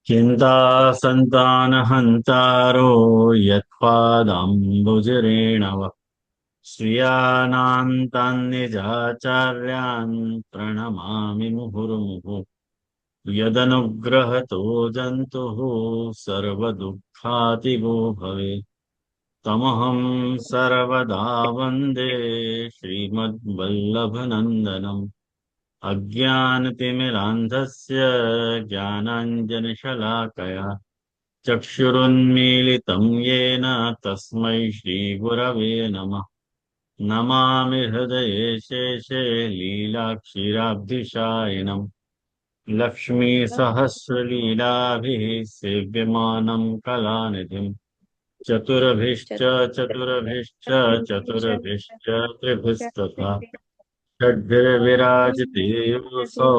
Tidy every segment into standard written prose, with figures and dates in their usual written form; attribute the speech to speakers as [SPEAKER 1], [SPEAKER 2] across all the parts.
[SPEAKER 1] चिन्ता सन्तानहन्तारो यत्पादाम्बुजरेणव श्रियाणान्तान्निजाचार्यान् प्रणमामि मुहुर्मुहुः यदनुग्रहतो जन्तुः सर्वदुःखातिगो भवेत् तमहं सर्वदा वन्दे श्रीमद्वल्लभनन्दनम् अज्ञानतिमिरान्धस्य ज्ञानाञ्जनशलाकया चक्षुरुन्मीलितं येन तस्मै श्रीगुरवे नमः। नमामि हृदये शेषे लीलाक्षीराब्धिशायिनम् लक्ष्मीसहस्रलीलाभिः सेव्यमानं कलानिधिम् चतुरभिश्च चतुरभिश्च चतुरभिश्च त्रिभिस्तथा षड्भिर्विराजते योऽसौ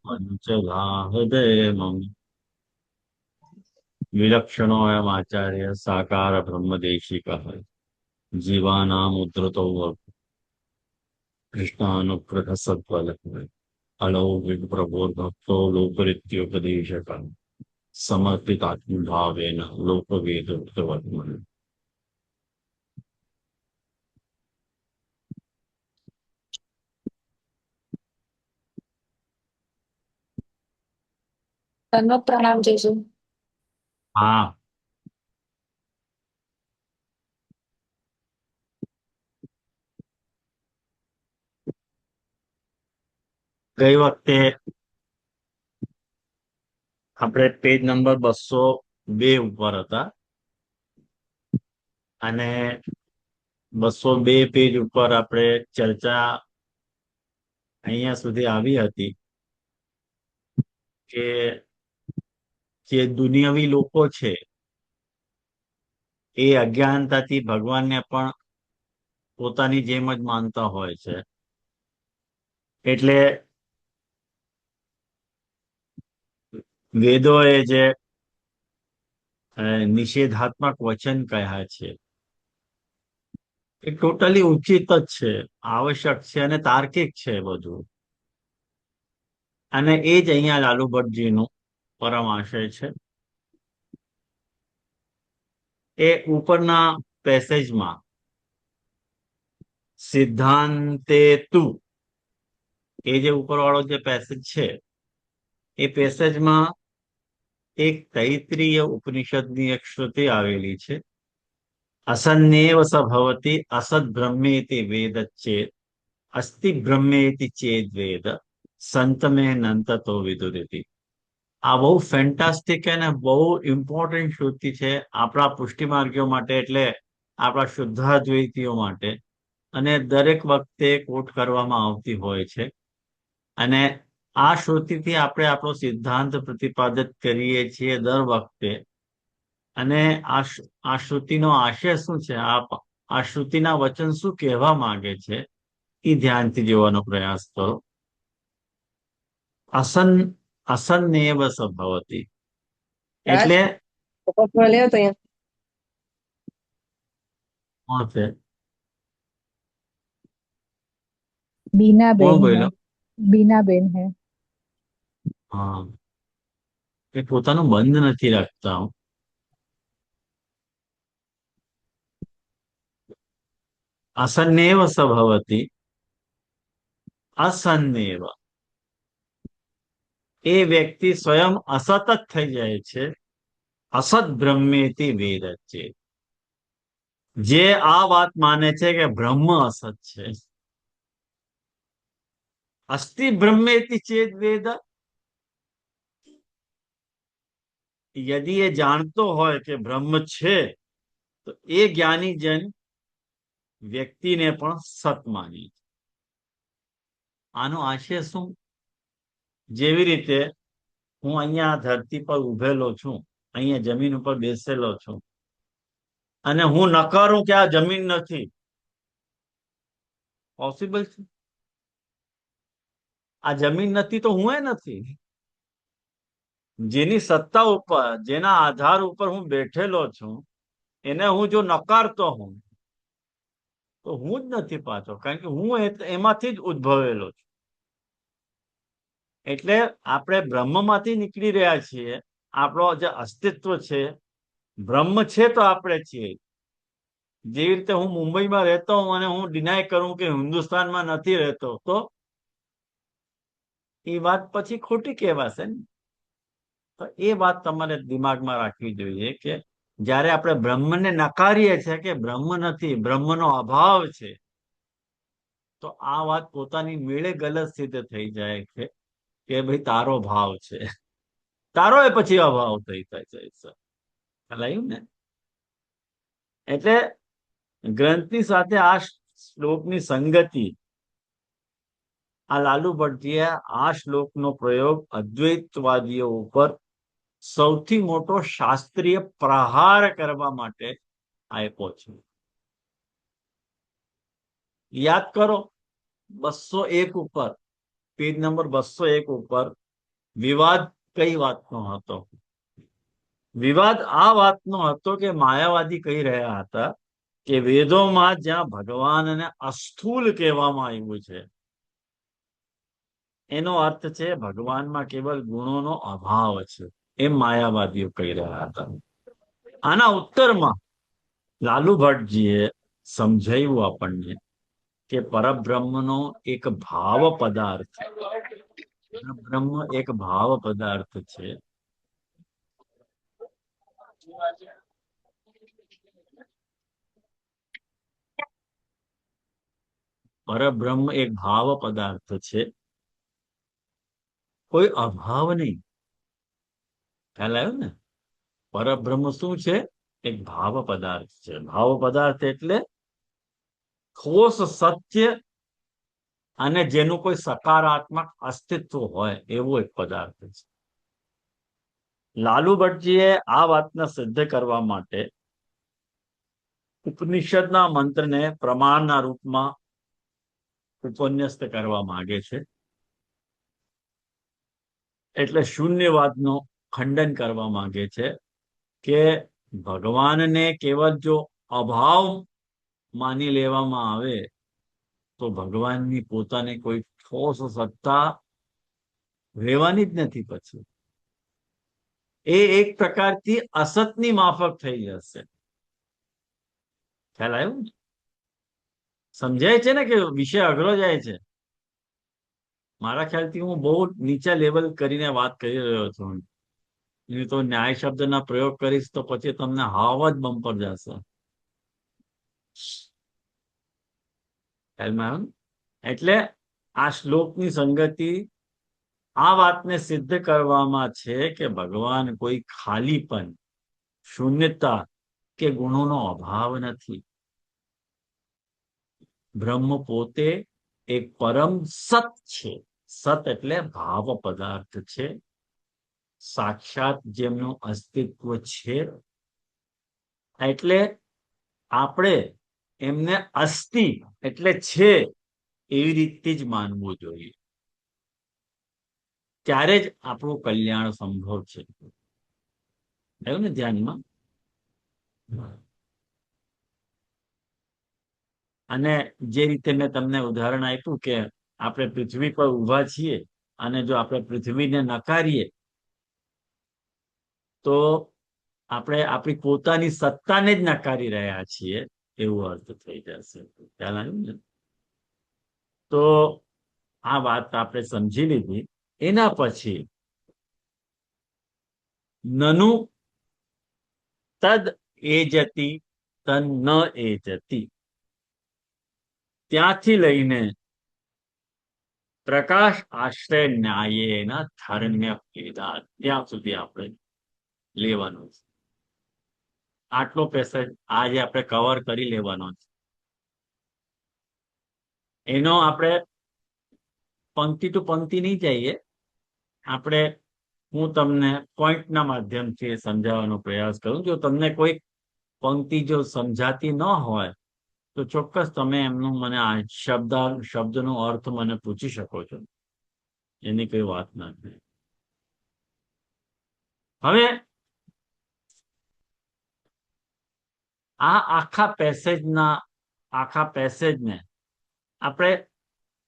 [SPEAKER 1] पञ्चधा हृदयमम् विलक्षणोऽयमाचार्य साकार ब्रह्मदेशिकः जीवानाम् उद्धृतौ कृष्णानुग्रह सद्फलः अलौकिक प्रबोधभक्तो लोकरीत्युपदेशकः समर्पितात्मभावेन लोकवेदोक्तवर्त्मनि।
[SPEAKER 2] ધન્યવાદ. પ્રણામ જયસુ.
[SPEAKER 1] હા, ગઈ વખતે આપણે પેજ નંબર 202 ઉપર હતા અને 202 પેજ ઉપર આપણે ચર્ચા અહીંયા સુધી આવી હતી કે જે દુનિયાવી લોકો છે એ અજ્ઞાનતાથી ભગવાનને પણ પોતાની જેમ જ માનતા હોય છે. એટલે વેદોએ જે નિષેધાત્મક વચન કહ્યા છે એ ટોટલી ઉચિત જ છે, આવશ્યક છે અને તાર્કિક છે બધું. અને એ જ અહીંયા લાલુ ભટ્ટજીનું પરમ આશય છે. એ ઉપરના પેસેજમાં સિદ્ધાંતે તું, એ જે ઉપરવાળો જે પેસેજ છે એ પેસેજમાં એક તૈત્રીય ઉપનિષદની એક શ્રુતિ આવેલી છે. અસન્નેવ સ ભવતિ અસદ બ્રહ્મેતિ વેદ ચેત અસ્તિ બ્રહ્મેતિ ચેદ વેદ સંતમે નંતતો વિદુરિતિ. આ બહુ ફેન્ટાસ્ટિક અને બહુ ઇમ્પોર્ટન્ટ શ્રુતિ છે આપણા પુષ્ટિમાર્ગીઓ માટે, એટલે આપણા શુદ્ધાદ્વૈતીઓ માટે, અને દરેક વખતે કોટ કરવામાં આવતી હોય છે. અને આ શ્રુતિથી આપણે આપણો સિદ્ધાંત પ્રતિપાદિત કરીએ છીએ દર વખતે. અને આ શ્રુતિનો આશય શું છે, આ શ્રુતિના વચન શું કહેવા માંગે છે એ ધ્યાનથી જોવાનો પ્રયાસ કરો. અસન્નેવ સંભવતી
[SPEAKER 3] રાજ
[SPEAKER 1] એટલે
[SPEAKER 3] ફોકસમાં લ્યો તો અહીંયા.
[SPEAKER 1] કોણ છે?
[SPEAKER 4] बीना
[SPEAKER 1] કોણ
[SPEAKER 4] बेन है।
[SPEAKER 1] બોલ્યો?
[SPEAKER 4] बीना बेन है।
[SPEAKER 1] હા, એ પોતાનું બંધ નથી રાખતા. અસન્નેવ સંભવતી, અસન્નેવ એ વ્યક્તિ સ્વયં અસત જ થઈ જાય છે. અસત બ્રહ્મેથી વેદ છે. જે આ વાત માને છે કે બ્રહ્મ અસત છે. અસ્તિ બ્રહ્મેતિ ચેદ વેદ, યદિ એ જાણતો હોય કે બ્રહ્મ છે તો એ જ્ઞાની જન વ્યક્તિને પણ સત માની. આનો આશય શું? જેવી રીતે હું અહીંયા ધરતી પર ઉભેલો છું, અહીંયા જમીન ઉપર બેસેલો છું, અને હું નકારું કે આ જમીન નથી. પોસિબલ છે? આ જમીન નથી તો હું એ નથી. જેની સત્તા ઉપર, જેના આધાર ઉપર હું બેઠેલો છું, એને હું જો નકારતો હું તો હું જ નથી પાછો, કારણ કે હું એમાંથી જ ઉદ્ભવેલો છું. એટલે આપણે બ્રહ્મમાંથી નીકળી રહ્યા છીએ આપણો જે અસ્તિત્વ છે બ્રહ્મ છે તો આપણે છીએ. જેવી રીતે હું મુંબઈમાં રહેતો હોઉં અને હું ડિનાય કરું કે હિન્દુસ્તાનમાં નથી રહેતો, તો એ વાત પછી ખોટી કહેવાશે ને. તો એ વાત તમારે દિમાગમાં રાખવી જોઈએ કે જ્યારે આપણે બ્રહ્મને નકારીએ છીએ કે બ્રહ્મ નથી, બ્રહ્મનો અભાવ છે, તો આ વાત પોતાની મેળે ગલત સિદ્ધ થઈ જાય છે કે ભાઈ તારો ભાવ છે, તારો એ પછી અભાવ થઈ જાય. ખ્યાલ ને? એટલે ગ્રંથની સાથે આ શ્લોકની સંગતિ, આ લાલુ ભટ્ટજીએ આ શ્લોકનો પ્રયોગ અદ્વૈતવાદીઓ ઉપર સૌથી મોટો શાસ્ત્રીય પ્રહાર કરવા માટે આપ્યો છે. યાદ કરો, 201 ઉપર, પેજ નંબર 201 ઉપર વિવાદ કઈ વાતનો હતો? વિવાદ આ વાતનો હતો કે માયાવાદી કહી રહ્યા હતા કે વેદોમાં જ્યાં ભગવાનને અસ્થૂલ કહેવામાં આવ્યું છે એનો અર્થ છે ભગવાનમાં કેવલ ગુણોનો અભાવ છે, એમ માયાવાદીઓ કહી રહ્યા હતા. આના ઉત્તરમાં લાલુ ભટ્ટજીએ સમજાવ્યું આપણને કે પરબ્રહ્મનો એક ભાવ પદાર્થ, બ્રહ્મ એક ભાવ પદાર્થ છે. પરબ્રહ્મ એક ભાવ પદાર્થ છે, કોઈ અભાવ નહીં. ખ્યાલ આવ્યો ને? પરબ્રહ્મ શું છે? એક ભાવ પદાર્થ છે. ભાવ પદાર્થ એટલે ઠોસ સત્ય અને જેનું કોઈ સકારાત્મક અસ્તિત્વ હોય એવો એક પદાર્થ છે. લાલુ ભટ્ટજીએ આ વાતને સિદ્ધ કરવા માટે ઉપનિષદના મંત્રને પ્રમાણના રૂપમાં ઉપન્યસ્ત કરવા માંગે છે. એટલે શૂન્યવાદનો ખંડન કરવા માંગે છે કે ભગવાનને કેવળ જો અભાવ માની લેવામાં આવે તો ભગવાનની પોતાની કોઈ ઠોસ સત્તા રહેવાની જ નથી. પછી એ એક પ્રકારથી અસતની માફક થઈ જશે. ખ્યાલ આવ્યો? સમજાય છે ને કે વિષય અઘરો જાય છે? મારા ખ્યાલથી હું બહુ નીચા લેવલ કરીને વાત કરી રહ્યો છું. તો ન્યાય શબ્દના પ્રયોગ કરીશ તો પછી તમને હાવ જ બમ્પર જશે. એટલે આ શ્લોકની સંગતિ આ વાતને સિદ્ધ કરવામાં છે કે ભગવાન કોઈ ખાલીપન, શૂન્યતા કે ગુણોનો અભાવ નથી. બ્રહ્મ પોતે એક પરમ સત છે. સત એટલે ભાવ પદાર્થ છે, સાક્ષાત જેમનું અસ્તિત્વ છે. એટલે આપણે એમને અસ્તિ એટલે છે એવી રીતે જ માનવું જોઈએ. ત્યારે જ આપણું કલ્યાણ સંભવ છે. આવ્યું ને ધ્યાનમાં? અને જે રીતે મેં તમને ઉદાહરણ આપ્યું કે આપણે પૃથ્વી પર ઊભા છીએ અને જો આપણે પૃથ્વીને નકારીએ તો આપણે આપણી પોતાની સત્તાને જ નકારી રહ્યા છીએ એવું અર્થ થઈ જશે. ખ્યાલ આવ્યું ને? તો આ વાત આપણે સમજી લીધી. એના પછી નનુ તદ એજતી તન ન એજતી, ત્યાંથી લઈને પ્રકાશ આશ્રય ન્યાયેના ધર્મ્ય ભેદા, ત્યાં સુધી આપણે લેવાનું છે. આટલો પેસેજ આજે આપણે કવર કરી લેવાનો છે. એનો આપણે પંક્તિ ટુ પંક્તિ નહીં જઈએ. આપણે હું તમને પોઈન્ટના માધ્યમથી સમજાવવાનો પ્રયાસ કરું. જો તમને કોઈ પંક્તિ જો સમજાતી ન હોય તો ચોક્કસ તમે એમનું મને આ શબ્દનો અર્થ મને પૂછી શકો છો. એની કોઈ વાત નથી. હવે આ આખા પેસેજને આપણે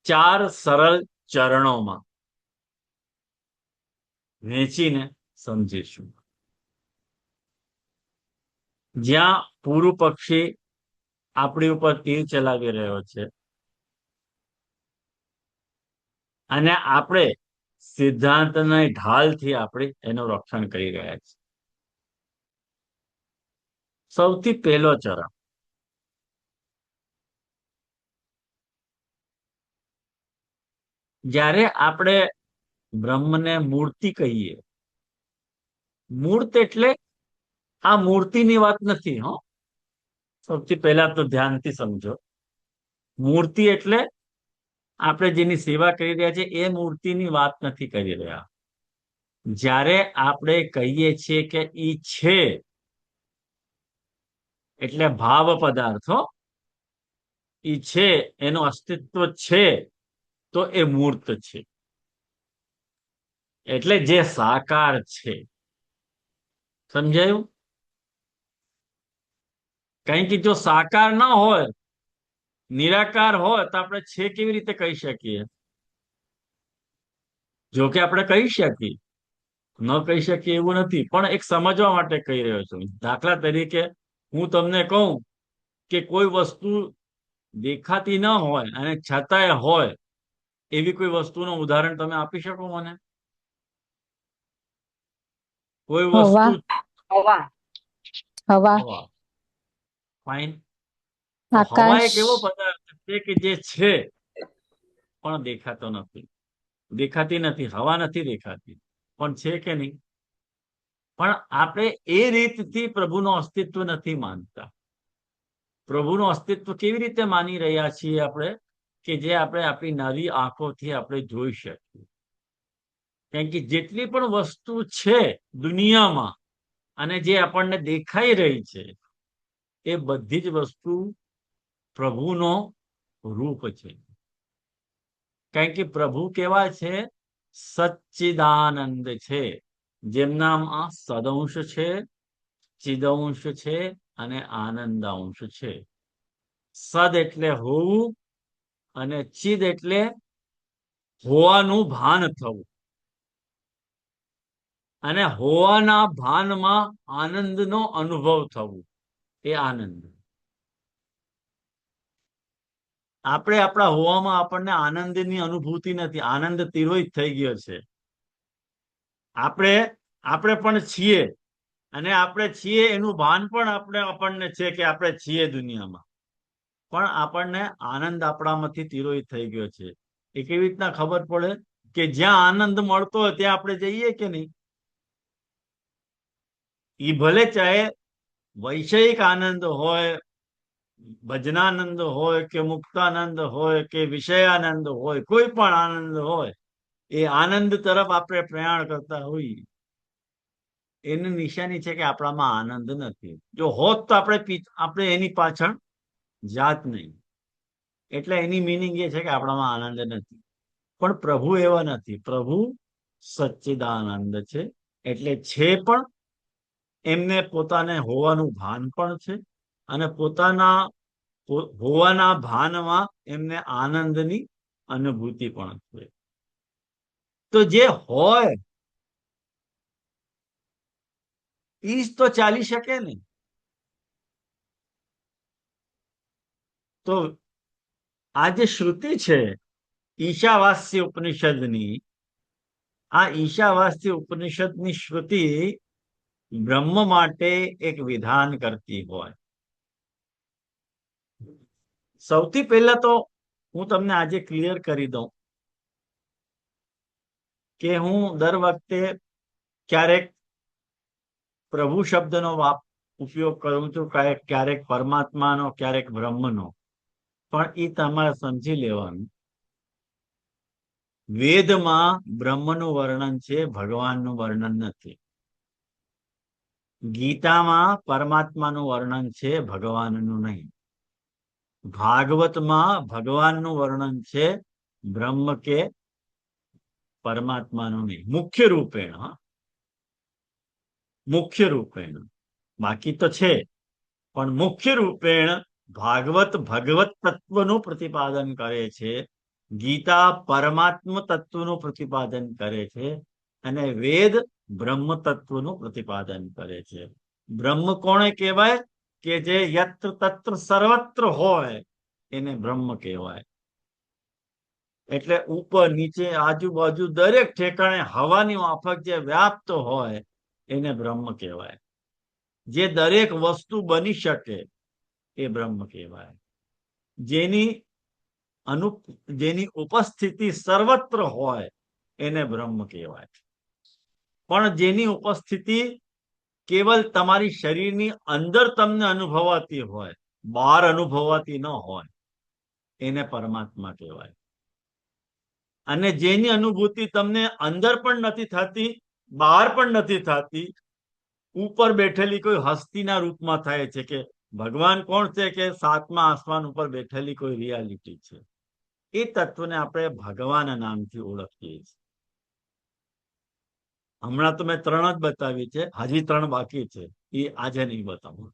[SPEAKER 1] 4 સરળ ચરણોમાં વહેંચીને સમજીશું. જ્યાં પૂરું પક્ષી આપણી ઉપર તીર ચલાવી રહ્યો છે અને આપણે સિદ્ધાંતની ઢાલથી આપણે એનું રક્ષણ કરી રહ્યા છીએ. સૌથી પહેલો ચરણ, જ્યારે આપણે બ્રહ્મને મૂર્તિ કહીએ, મૂર્ત એટલે આ મૂર્તિની વાત નથી. સૌથી પહેલા તો ધ્યાનથી સમજો, મૂર્તિ એટલે આપણે જેની સેવા કરી રહ્યા છીએ એ મૂર્તિની વાત નથી કરી રહ્યા. જ્યારે આપણે કહીએ છીએ કે ઈ છે એટલે ભાવ પદાર્થો, ઈ છે, એનું અસ્તિત્વ છે, તો એ મૂર્ત છે, એટલે જે સાકાર છે. સમજાયું? કારણ કે જો સાકાર ના હોય, નિરાકાર હોય, તો આપણે છે કેવી રીતે કહી શકીએ? જો કે આપણે કહી શકીએ, ન કહી શકીએ એવું નથી, પણ એક સમજવા માટે કહી રહ્યો છું. દાખલા તરીકે હું તમને કહું કે કોઈ વસ્તુ દેખાતી ન હોય અને છતાંય હોય, એવી કોઈ વસ્તુનું ઉદાહરણ તમે આપી શકો મને? કોઈ વસ્તુ,
[SPEAKER 3] હવા.
[SPEAKER 4] હવા,
[SPEAKER 1] હવા, ફાઇન. હવા
[SPEAKER 4] આકાશ,
[SPEAKER 1] એક એવો પદાર્થ છે કે જે છે પણ દેખાતો નથી. દેખાતી નથી, હવા નથી દેખાતી, પણ છે કે નહીં? પણ આપણે એ રીતથી પ્રભુનું અસ્તિત્વ નથી માનતા. પ્રભુનું અસ્તિત્વ કેવી રીતે માની રહ્યા છીએ આપણે? કે જે આપણે આપણી નવી આંખોથી આપણે જોઈ શકીએ. કારણ કે જેટલી પણ વસ્તુ છે દુનિયામાં અને જે આપણને દેખાઈ રહી છે, એ બધી જ વસ્તુ પ્રભુનો રૂપ છે. કારણ કે પ્રભુ કેવા છે? સચ્ચિદાનંદ છે, જેમનામાં સદંશ છે, ચિદંશ છે અને આનંદાંશ છે. સદ એટલે હોવું અને ચિદ એટલે હોવાનું ભાન થવું, અને હોવાના ભાનમાં આનંદનો અનુભવ થવું, એ આનંદ. આપણે આપણા હોવામાં આપણને આનંદની અનુભૂતિ નથી. આનંદ તિરોહિત થઈ ગયો છે. આપણે પણ છીએ, અને આપણે છીએ એનું ભાન પણ આપણને છે કે આપણે છીએ દુનિયામાં, પણ આપણને આનંદ આપણામાંથી તિરોહિત થઈ ગયો છે. એ કેવી રીતના ખબર પડે? કે જ્યાં આનંદ મળતો હોય ત્યાં આપણે જઈએ કે નહીં? એ ભલે ચાહે વૈષયિક આનંદ હોય, ભજનાનંદ હોય કે મુક્તાનંદ હોય કે વિષયાનંદ હોય, કોઈ પણ આનંદ હોય, એ આનંદ તરફ આપણે પ્રયાણ કરતા હોઈએ, એની નિશાની છે કે આપણામાં આનંદ નથી. જો હોત તો આપણે એની પાછળ જાત નહીં. એટલે એની મિનિંગ એ છે કે આપણામાં આનંદ નથી. પણ પ્રભુ એવા નથી. પ્રભુ સચ્ચિદાનંદ છે, એટલે છે પણ, એમને પોતાને હોવાનું ભાન પણ છે, અને પોતાના હોવાના ભાનમાં એમને આનંદની અનુભૂતિ પણ છે. તો જે હોય ઈ જ તો ચાલી શકે ને. તો આ જે શ્રુતિ છે ઈશાવાસ્ય ઉપનિષદની, આ ઈશાવાસ્ય ઉપનિષદની શ્રુતિ બ્રહ્મ માટે એક વિધાન કરતી હોય. સૌથી પહેલા તો હું તમને આજે ક્લિયર કરી દઉં કે હું દર વખતે ક્યારેક પ્રભુ શબ્દનો ઉપયોગ કરું છું, ક્યારેક પરમાત્માનો, ક્યારેક બ્રહ્મનો. પણ એ તમારે સમજી લેવાનું, વેદમાં બ્રહ્મનું વર્ણન છે, ભગવાનનું વર્ણન નથી. ગીતામાં પરમાત્માનું વર્ણન છે, ભગવાનનું નહીં. ભાગવતમાં ભગવાનનું વર્ણન છે, બ્રહ્મ કે પરમાત્માનું નહીં. મુખ્ય રૂપેણ, મુખ્ય રૂપેણ. બાકી તો છે, પણ મુખ્ય રૂપેણ ભાગવત ભગવત તત્વનું પ્રતિપાદન કરે છે, ગીતા પરમાત્મ તત્વનું પ્રતિપાદન કરે છે, અને વેદ બ્રહ્મ તત્વનું પ્રતિપાદન કરે છે. બ્રહ્મ કોણે કહેવાય? કે જે યત્ર તત્ર સર્વત્ર હોય એને બ્રહ્મ કહેવાય. એટલે ઉપર નીચે આજુબાજુ દરેક ઠેકાણે હવાની માફક જે વ્યાપ્ત હોય એને બ્રહ્મ કહેવાય. જે દરેક વસ્તુ બની શકે એ બ્રહ્મ કહેવાય. જેની ઉપસ્થિતિ સર્વત્ર હોય એને બ્રહ્મ કહેવાય. પણ જેની ઉપસ્થિતિ કેવલ તમારી શરીરની અંદર તમને અનુભવાતી હોય, બહાર અનુભવાતી ન હોય, એને પરમાત્મા કહેવાય. અને જેની અનુભૂતિ તમને અંદર પણ નથી થતી, બહાર પણ નથી થતી, ઉપર બેઠેલી કોઈ હસ્તીના રૂપમાં થાય છે. કે ભગવાન કોણ છે? કે સાતમા આસમાન ઉપર બેઠેલી કોઈ રિયાલિટી છે. એ તત્વને આપણે ભગવાન નામથી ઓળખીએ છીએ. હમણાં તો મેં 3 જ બતાવી છે, હજી 3 બાકી છે, એ આજે નહીં બતાવું.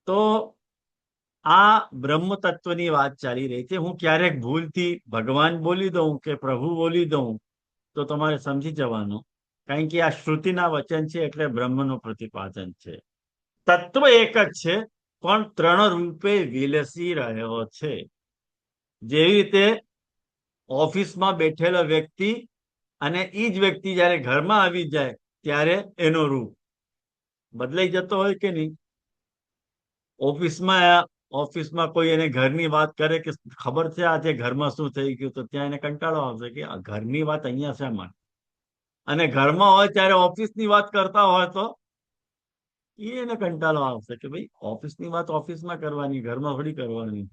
[SPEAKER 1] તો આ બ્રહ્મ તત્વની વાત ચાલી રહી છે. હું ક્યારેક ભૂલથી ભગવાન બોલી દઉં કે પ્રભુ બોલી દઉં તો તમારે સમજી જવાનું, કારણ કે આ શ્રુતિના વચન છે એટલે બ્રહ્મનું પ્રતિપાદન છે. તત્વ એક જ છે, પણ 3 રૂપે વિલસી રહ્યો છે. જેવી રીતે ઓફિસમાં બેઠેલો વ્યક્તિ અને એ જ વ્યક્તિ જયારે ઘરમાં આવી જાય ત્યારે એનો રૂપ બદલાઈ જતો હોય કે નહીં? ઓફિસમાં કોઈ એને ઘરની વાત કરે કે ખબર છે આજે ઘરમાં શું થઈ ગયું, તો ત્યાં એને કંટાળો આવશે કે આ ઘરની વાત અહીંયા શા માટે? અને ઘરમાં હોય ત્યારે ઓફિસની વાત કરતા હોય તો એને કંટાળો આવશે કે ભાઈ ઓફિસની વાત ઓફિસમાં કરવાની, ઘરમાં થોડી કરવાની.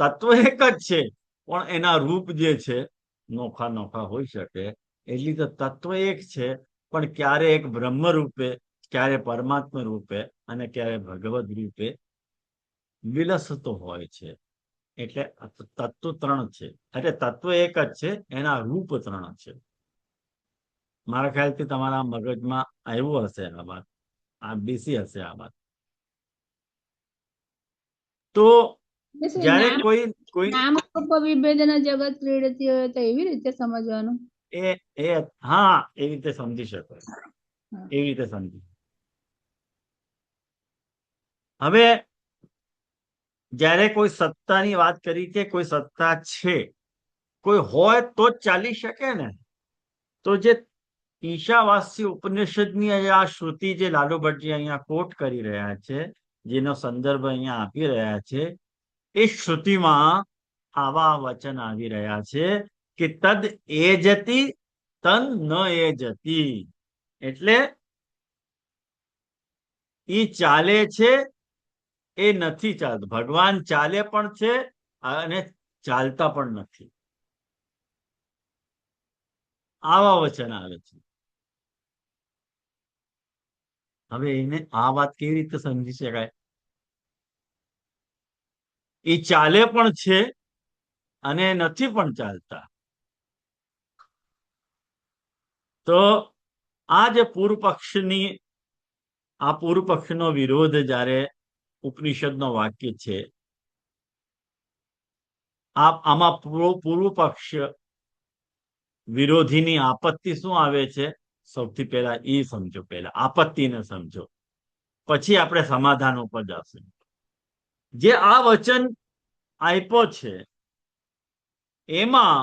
[SPEAKER 1] તત્વ એક જ છે, પણ એના રૂપ જે છે નોખા નોખા હોઈ શકે. એટલી તો તત્વ એક છે, પણ ક્યારે એક બ્રહ્મ રૂપે, ક્યારે પરમાત્મા રૂપે અને ક્યારે ભગવદ રૂપે વિલસતો હોય છે. એટલે તત્વ 3 છે. એટલે તત્વ એક જ છે, એના રૂપ 3 છે. મારા ખ્યાલથી તમારા મગજમાં આવ્યું હશે આ વાત, આ બેસી હશે આ વાત. તો જયારે કોઈ
[SPEAKER 5] નામ રૂપ વિભેદન જગત ક્રીડતી હોય તો એવી રીતે સમજવાનું.
[SPEAKER 1] હા, એવી રીતે સમજી શકાય, એવી રીતે સમજી. હવે જયારે કોઈ સત્તાની વાત કરી કે કોઈ સત્તા છે, કોઈ હોય તો જ ચાલી શકે ને. તો જે ઈશાવાસ્ય ઉપનિષદની આ શ્રુતિ જે લાલુ ભટ્ટજી અહીંયા કોટ કરી રહ્યા છે, જેનો સંદર્ભ અહીંયા આપી રહ્યા છે, એ શ્રુતિમાં આવા વચન આવી રહ્યા છે કે તદ એ જતી તન ન એ જતી. એટલે ઈ ચાલે છે, એ નથી ચાલતું. ભગવાન ચાલે પણ છે અને ચાલતા પણ નથી. આવા વચન આવે છે. હવે એને આ વાત કેવી રીતે સમજી શકાય? એ ચાલે પણ છે અને નથી પણ ચાલતા. તો આ જે પૂર્વ પક્ષનો વિરોધ જયારે ઉપનિષદનો વાક્ય છે, આમાં પૂર્વ પક્ષ વિરોધીની આપત્તિ શું આવે છે? સૌથી પહેલા એ સમજો, પહેલા આપત્તિને સમજો, પછી આપણે સમાધાન ઉપર જશું. જે આ વચન આપ્યો છે એમાં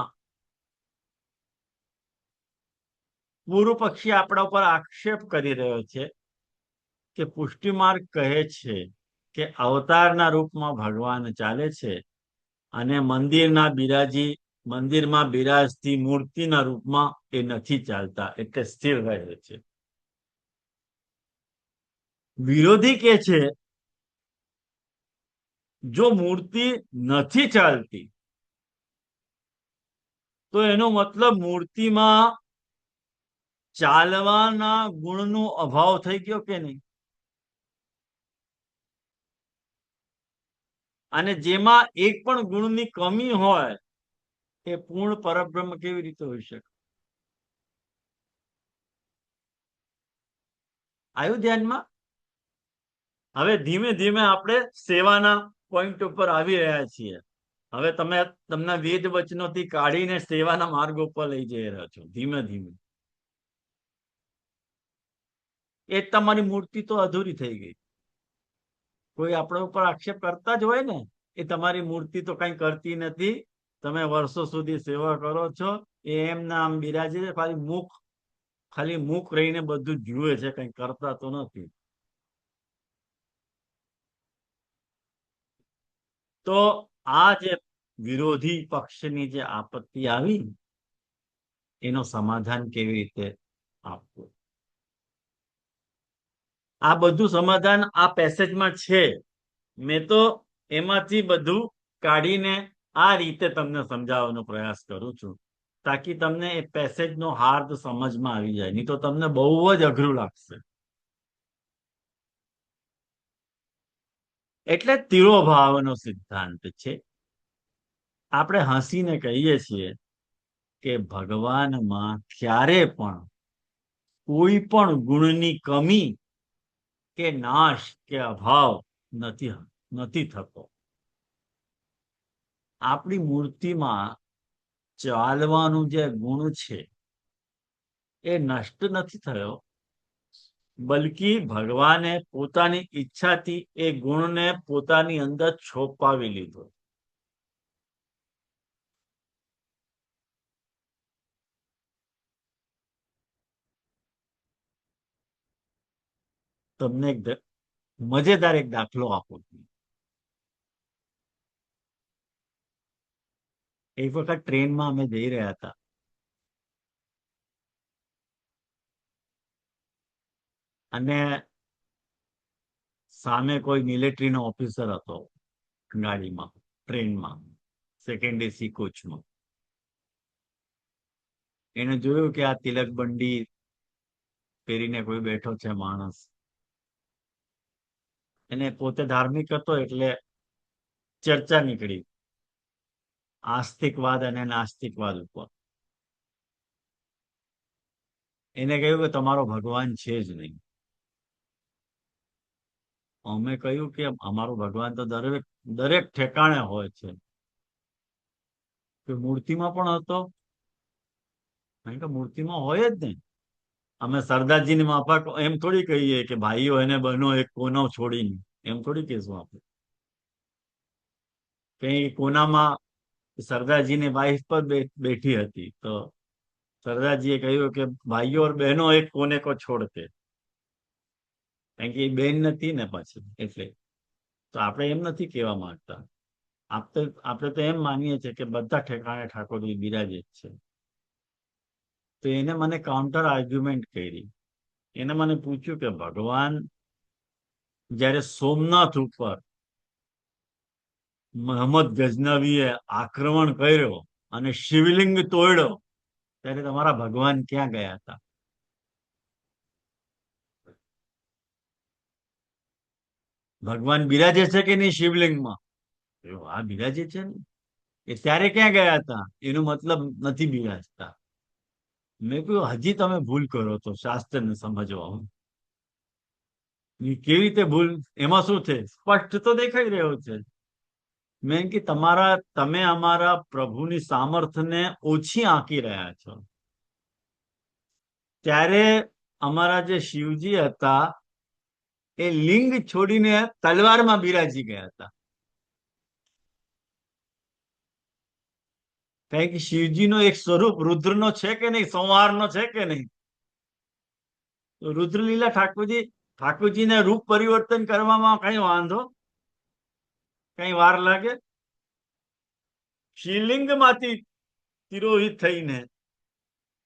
[SPEAKER 1] પૂર્વ પક્ષી આપણા ઉપર આક્ષેપ કરી રહ્યો છે કે પુષ્ટિમાર્ગ કહે છે કે અવતારના રૂપમાં ભગવાન ચાલે છે અને મંદિરમાં બિરાજતી મૂર્તિના રૂપમાં એ નથી ચાલતા, એટલે સ્થિર રહે છે. વિરોધી કે છે જો મૂર્તિ નથી ચાલતી તો એનો મતલબ મૂર્તિમાં ચાલવાના ગુણનો અભાવ થઈ ગયો કે નહીં? અને જેમાં એક પણ ગુણની કમી હોય એ પૂર્ણ પરબ્રહ્મ કેવી રીતે હોઈ શકે? આવ્યું ધ્યાનમાં? હવે ધીમે ધીમે આપણે સેવાના પોઈન્ટ ઉપર આવી રહ્યા છીએ. હવે તમને વેદ વચનોથી કાઢીને સેવાના માર્ગ ઉપર લઈ જઈ રહ્યા છો ધીમે ધીમે. એ જ તમારી મૂર્તિ તો અધૂરી થઈ ગઈ. કોઈ આપણા ઉપર આક્ષેપ કરતા જ હોય ને, એ તમારી મૂર્તિ તો કઈ કરતી નથી. તમે વર્ષો સુધી સેવા કરો છો, એ એમ નામ બિરાજે છે, ખાલી મુખ રહીને બધું જુએ છે, કઈ કરતા તો નથી. તો આ જે વિરોધી પક્ષની જે આપત્તિ આવી, એનો સમાધાન કેવી રીતે આપવું, આ બધું સમાધાન આ પેસેજમાં છે. મેં તો એમાંથી બધું કાઢીને આ રીતે તમને સમજાવવાનો પ્રયાસ કરું છું, તાકી તમને એ પેસેજનો હાર્દ સમજમાં આવી જાય. નહીં તો તમને બહુ જ અઘરું લાગશે. એટલે તિરોભાવનો સિદ્ધાંત છે. આપણે હસીને કહીએ છીએ કે ભગવાનમાં ક્યારે પણ કોઈ પણ ગુણની કમી કે નાશ કે અભાવ નથી થતો. આપણી મૂર્તિમાં ચાલવાનું જે ગુણ છે એ નષ્ટ નથી થયો, બલકી ભગવાને પોતાની ઈચ્છાથી એ ગુણને પોતાની અંદર છોપાવી લીધો. તમને મજેદાર એક દાખલો આપું છું. એક વખત ટ્રેનમાં અમે જઈ રહ્યા હતા, અને સામે કોઈ મિલિટરીનો ઓફિસર હતો ગાડીમાં, ટ્રેનમાં, સેકન્ડ એસી કોચમાં. એને જોયું કે આ તિલક બંડી પહેરીને કોઈ બેઠો છે માણસ. એને પોતે ધાર્મિક હતો એટલે ચર્ચા નીકળી આસ્તિકવાદ અને નાસ્તિકવાદ ઉપર. એને કહ્યું કે તમારો ભગવાન છે જ નહીં. અમે કહ્યું કે અમારો ભગવાન તો દરેક ઠેકાણે હોય છે. કે મૂર્તિમાં પણ હતો? કારણ કે મૂર્તિમાં હોય જ નહીં. અમે સરદારજીની માફક એમ થોડી કહીએ કે ભાઈઓ એને બનો એક કોનો છોડીને, એમ થોડી કહેશું આપણે. કઈ કોનામાં સરદારજીની વાઈફ પર બેઠી હતી, તો સરદારજીએ કહ્યું કે ભાઈઓ और બહેનો એક કોને કો છોડતે, કારણ કે એ બેન નથી ને પછી. એટલે તો આપણે એમ નથી કહેવા માંગતા. આપણે તો એમ માનીએ છીએ કે બધા ઠેકાણે ઠાકોરજી બિરાજે જ છે. તો એને મને કાઉન્ટર આર્ગ્યુમેન્ટ કરી. એને મને પૂછ્યું કે ભગવાન જયારે સોમનાથ ઉપર મોહમ્મદ ગઝનવીએ આક્રમણ કર્યો અને શિવલિંગ તોડ્યો, ત્યારે તમારા ભગવાન ક્યાં ગયા હતા? ભગવાન બિરાજે છે કે નહીં શિવલિંગમાં? આ બિરાજે છે ને. એ ત્યારે ક્યાં ગયા હતા? એનો મતલબ નથી બિરાજતા. મેં કહ્યું હજી તમે ભૂલ કરો છો શાસ્ત્રને સમજવા. કેવી રીતે ભૂલ? એમાં શું છે? સ્પષ્ટ તો દેખાઈ રહ્યો છે. મેં કે તમે અમારા પ્રભુની સામર્થ્યને ઓછી આંકી રહ્યા છો. ત્યારે અમારા જે શિવજી હતા એ લિંગ છોડીને તલવારમાં બિરાજી ગયા હતા. કારણ કે શિવજીનો એક સ્વરૂપ રુદ્રનો છે કે નહીં, સંહારનો છે કે નહીં? રુદ્રલીલા ઠાકોરજીને રૂપ પરિવર્તન કરવામાં કઈ વાંધો, કઈ વાર લાગે? શિવલિંગમાંથી તિરોહિત થઈને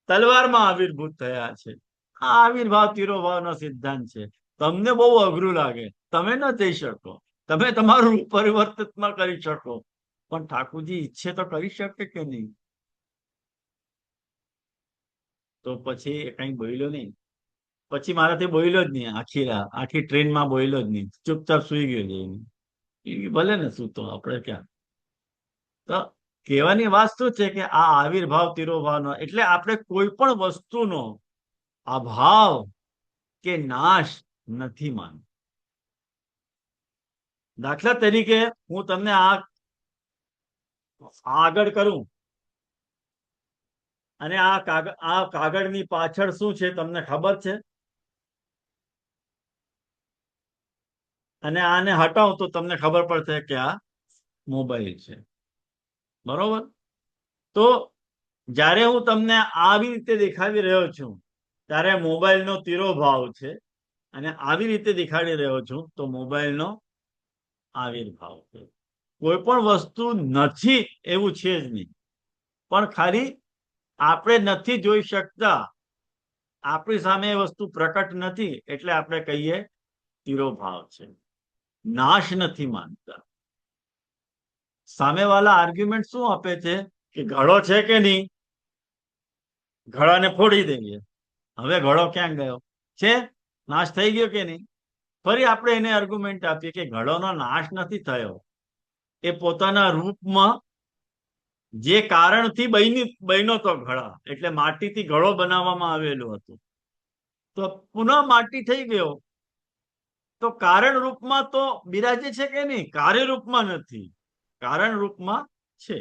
[SPEAKER 1] તલવારમાં આવિર્ભૂત થયા છે. આ આવિર્ભાવ તિરોભાવનો સિદ્ધાંત છે. તમને બહુ અઘરું લાગે, તમે ન જઈ શકો. તમે તમારું રૂપ પરિવર્તનમાં કરી શકો, પણ ઠાકોરજી ઈચ્છે તો કરી શકે કે નહીં? તો પછી એ કઈ બોલ્યો નહીં. પછી મારાથી બોલ્યો જ નહીં. આખી ટ્રેનમાં બોલ્યો જ નહીં. ચૂપચાપ સુઈ ગયો જઈને. ભલે ને સૂતો, આપણે ક્યાં. તો કહેવાની વાત શું છે કે આ આવિર્ભાવ તિરોભાવનો એટલે આપણે કોઈ પણ વસ્તુનો અભાવ કે નાશ નથી માનવો. દાખલા તરીકે હું તમને આગળ કરું અને આ કાગળની પાછળ શું છે તમને ખબર છે? અને આને હટાવો તો તમને ખબર પડશે કે આ મોબાઈલ છે. બરોબર? તો જ્યારે હું તમને આવી રીતે દેખાડી રહ્યો છું ત્યારે મોબાઈલનો તિરોભાવ છે, અને આવી રીતે દેખાડી રહ્યો છું તો મોબાઈલનો આવિર્ભાવ છે. કોઈ પણ વસ્તુ નથી એવું છે જ નહીં, પણ ખાલી આપણે નથી જોઈ શકતા, આપણી સામે એ વસ્તુ પ્રકટ નથી એટલે આપણે કહીએ તિરોભાવ છે. નાશ નથી માનતા. સામેવાળા આર્ગ્યુમેન્ટ શું આપે છે કે ઘડો છે કે નહીં, ઘડાને ફોડી દઈએ. હવે ઘડો ક્યાં ગયો છે? નાશ થઈ ગયો કે નહીં? ફરી આપણે એને આર્ગ્યુમેન્ટ આપીએ કે ઘડોનો નાશ નથી થયો, એ પોતાના રૂપમાં જે કારણથી બન્યો તો ઘડા, એટલે માટીથી ઘડો બનાવવામાં આવેલું હતું, તો પુનઃ માટી થઈ ગયો, તો કારણ રૂપમાં તો બિરાજે છે કે નહીં? કાર્ય રૂપમાં નથી, કારણ રૂપમાં છે.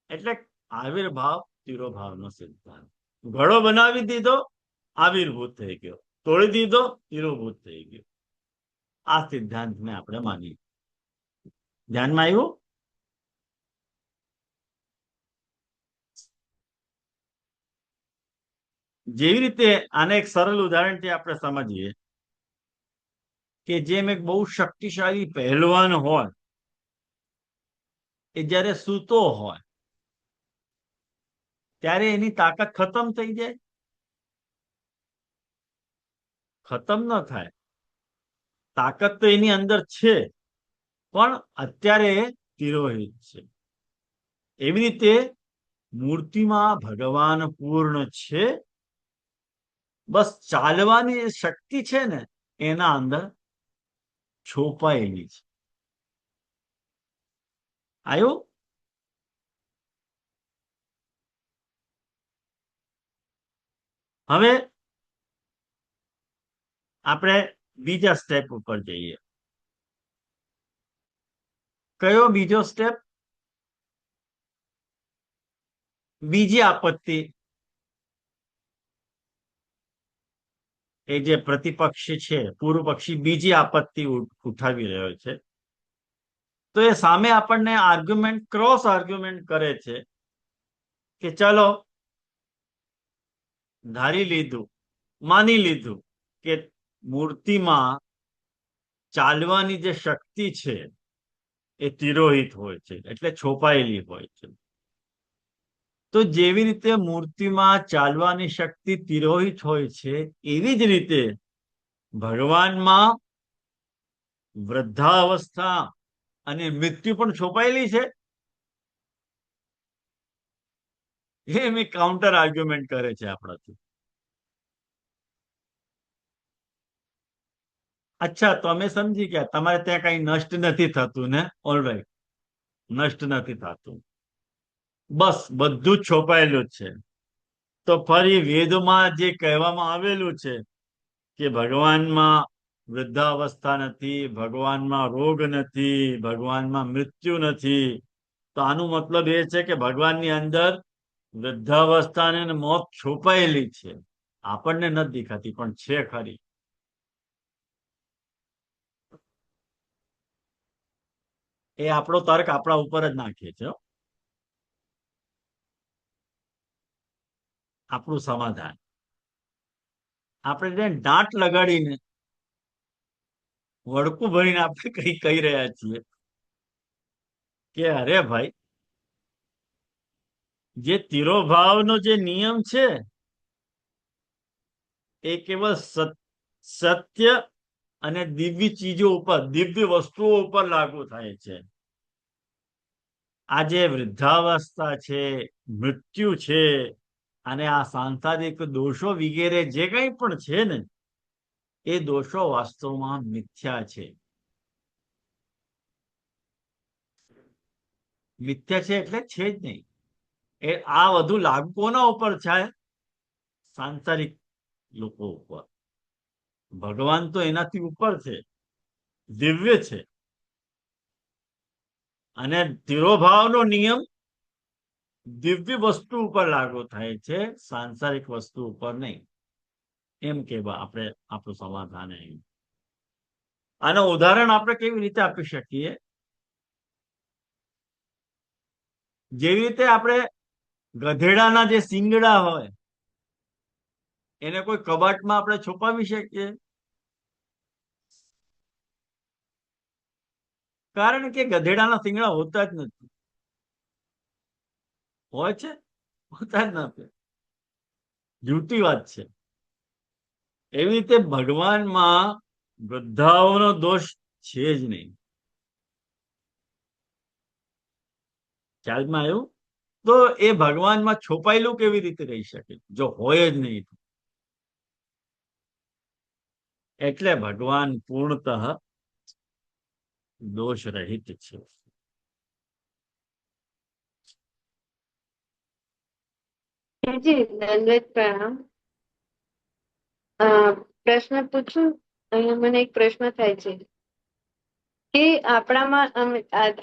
[SPEAKER 1] એટલે આવિર્ભાવ તિરોભાવનો સિદ્ધાંત. ઘડો બનાવી દીધો, આવિર્ભૂત થઈ ગયો, તોડી દીધો, તિરોભૂત થઈ ગયો. આ સિદ્ધાંતને આપણે માનીએ. ધ્યાનમાં આવ્યું? જેવી રીતે આને એક સરળ ઉદાહરણથી આપણે સમજીએ કે જેમ એક બહુ શક્તિશાળી પહેલવાન હોય એ જ્યારે સૂતો હોય ત્યારે એની તાકાત ખતમ થઈ જાય? ખતમ ન થાય. તાકાત તો એની અંદર છે, પણ અત્યારે તિરોહિત છે. એવી રીતે મૂર્તિમાં ભગવાન પૂર્ણ છે, બસ ચાલવાની શક્તિ છે ને એના અંદર છુપાયેલી છે. આવ્યું? હવે આપણે બીજા સ્ટેપ ઉપર જઈએ. કયો બીજો સ્ટેપ? બીજી આપત્તિ. એ જે પ્રતિપક્ષી છે, પૂર્વ પક્ષી બીજી આપત્તિ ઉઠાવી રહ્યો છે, તો એ સામે આપણને આર્ગ્યુમેન્ટ, ક્રોસ આર્ગ્યુમેન્ટ કરે છે કે ચલો ધારી લીધું, માની લીધું કે મૂર્તિમાં ચાલવાની જે શક્તિ છે એ તિરોહિત હોય છે, એટલે છોપાયેલી હોય છે. તો જેવી રીતે મૂર્તિમાં ચાલવાની શક્તિ તિરોહિત હોય છે, એવી જ રીતે ભગવાનમાં વૃદ્ધાવસ્થા અને મૃત્યુ પણ છોપાયેલી છે. એમ કાઉન્ટર આર્ગ્યુમેન્ટ કરે છે આપણાથી. અચ્છા, તમે સમજી ગયા, તમારે ત્યાં કઈ નષ્ટ નથી થતું ને? ઓલરાઈટ, નષ્ટ નથી થતું, બસ બધું જ છોપાયેલું જ છે. તો ફરી વેદમાં જે કહેવામાં આવેલું છે કે ભગવાનમાં વૃદ્ધાવસ્થા નથી, ભગવાનમાં રોગ નથી, ભગવાનમાં મૃત્યુ નથી, તો આનું મતલબ એ છે કે ભગવાનની અંદર વૃદ્ધાવસ્થા અને મોત છુપાયેલી છે. આપણને નથી દેખાતી પણ છે ખરી. એ આપણો તર્ક આપણા ઉપર જ નાખીએ છે. આપણું સમાધાન આપણે દાંત લગાડીને વડકું ભરીને આપણે કઈ કહી રહ્યા છીએ કે અરે ભાઈ, જે તિરોભાવનો જે નિયમ છે એ કેવળ સત્ય અને દિવ્ય ચીજો ઉપર, દિવ્ય વસ્તુઓ ઉપર લાગુ થાય છે. આ જે વૃદ્ધાવસ્થા છે, મૃત્યુ છે, અને આ સાંસારિક દોષો વગેરે જે કંઈ પણ છે ને, એ દોષો વાસ્તવમાં મિથ્યા છે. મિથ્યા છે એટલે છે જ નહીં. એ આ વધુ લાગુ કોના ઉપર છે? સાંસારિક લોકો ઉપર. ભગવાન તો એનાથી ઉપર છે, દિવ્ય છે. અને તિરોભાવનો નિયમ દિવ્ય વસ્તુ ઉપર લાગુ થાય છે, સાંસારિક વસ્તુ ઉપર નહીં. એમ કેવા આપણે આપણું સમાધાન આવ્યું. આનું ઉદાહરણ આપણે કેવી રીતે આપી શકીએ? જેવી રીતે આપણે ગધેડાના જે શિંગડા હોય એને કોઈ કબાટમાં આપણે છુપાવી શકીએ? કારણ કે ગધેડાના શિંગડા હોતા જ નથી. હોય છે? હોતા જ નથી. જૂઠી વાત છે. એવી રીતે ભગવાનમાં વૃદ્ધાઓનો દોષ છે જ નહીં. ખ્યાલમાં આવ્યું? તો એ ભગવાનમાં છુપાયેલું કેવી રીતે રહી શકે જો હોય જ નહીં? એટલે ભગવાન પૂર્ણતઃ દોષ રહિત છે.
[SPEAKER 6] જી દંડવત પ્રણામ. અ, પ્રશ્ન પૂછું? અહીંયા મને એક પ્રશ્ન થાય છે કે આપણામાં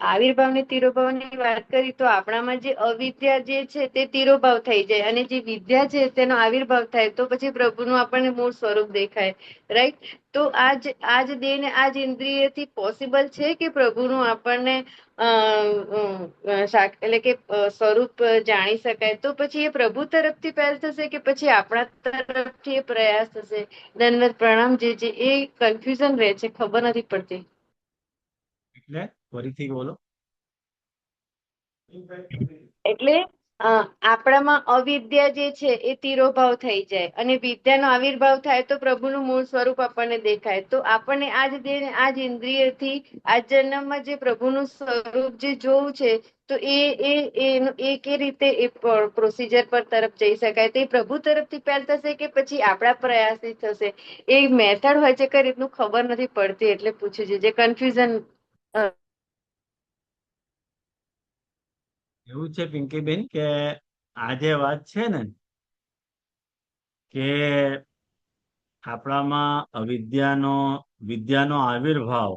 [SPEAKER 6] આવિર્ભાવની તિરોભાવની વાત કરી તો આપણામાં જે અવિદ્યા જે છે તે તિરોભાવ થઈ જાય અને જે વિદ્યા છે તેનો આવિર્ભાવ થાય તો પછી પ્રભુનું આપણને મૂળ સ્વરૂપ દેખાય, રાઈટ? તો આજ દેહ ને આજ ઇન્દ્રિયથી પોસિબલ છે કે પ્રભુનું આપણને એટલે કે સ્વરૂપ જાણી શકાય? તો પછી એ પ્રભુ તરફથી પહેલ થશે કે પછી આપણા તરફથી એ પ્રયાસ થશે? દંડવત પ્રણામ. જે એ કન્ફ્યુઝન રહે છે, ખબર નથી પડતી.
[SPEAKER 1] એટલે ફરીથી બોલો.
[SPEAKER 6] એટલે આપણામાં અવિદ્યા જે છે એ તિરોભાવ થઈ જાય અને વિદ્યાનો આવિર્ભાવ થાય તો પ્રભુનું મૂળ સ્વરૂપ આપણને દેખાય. તો આપણને આજ દેહ આજ ઇન્દ્રિયથી આ જન્મમાં જે પ્રભુનું સ્વરૂપ જે જોવું છે તો એ કે રીતે એ પ્રોસિજર પર તરફ જઈ શકાય? તો એ પ્રભુ તરફથી પહેલ થશે કે પછી આપણા પ્રયાસથી થશે? એ મેથડ હોય છે કઈ રીતનું ખબર નથી પડતી, એટલે પૂછ્યું છે. જે કન્ફ્યુઝન.
[SPEAKER 1] એવું છે પિંકીબેન કે આ જે વાત છે ને કે આપણામાં વિદ્યાનો આવિર્ભાવ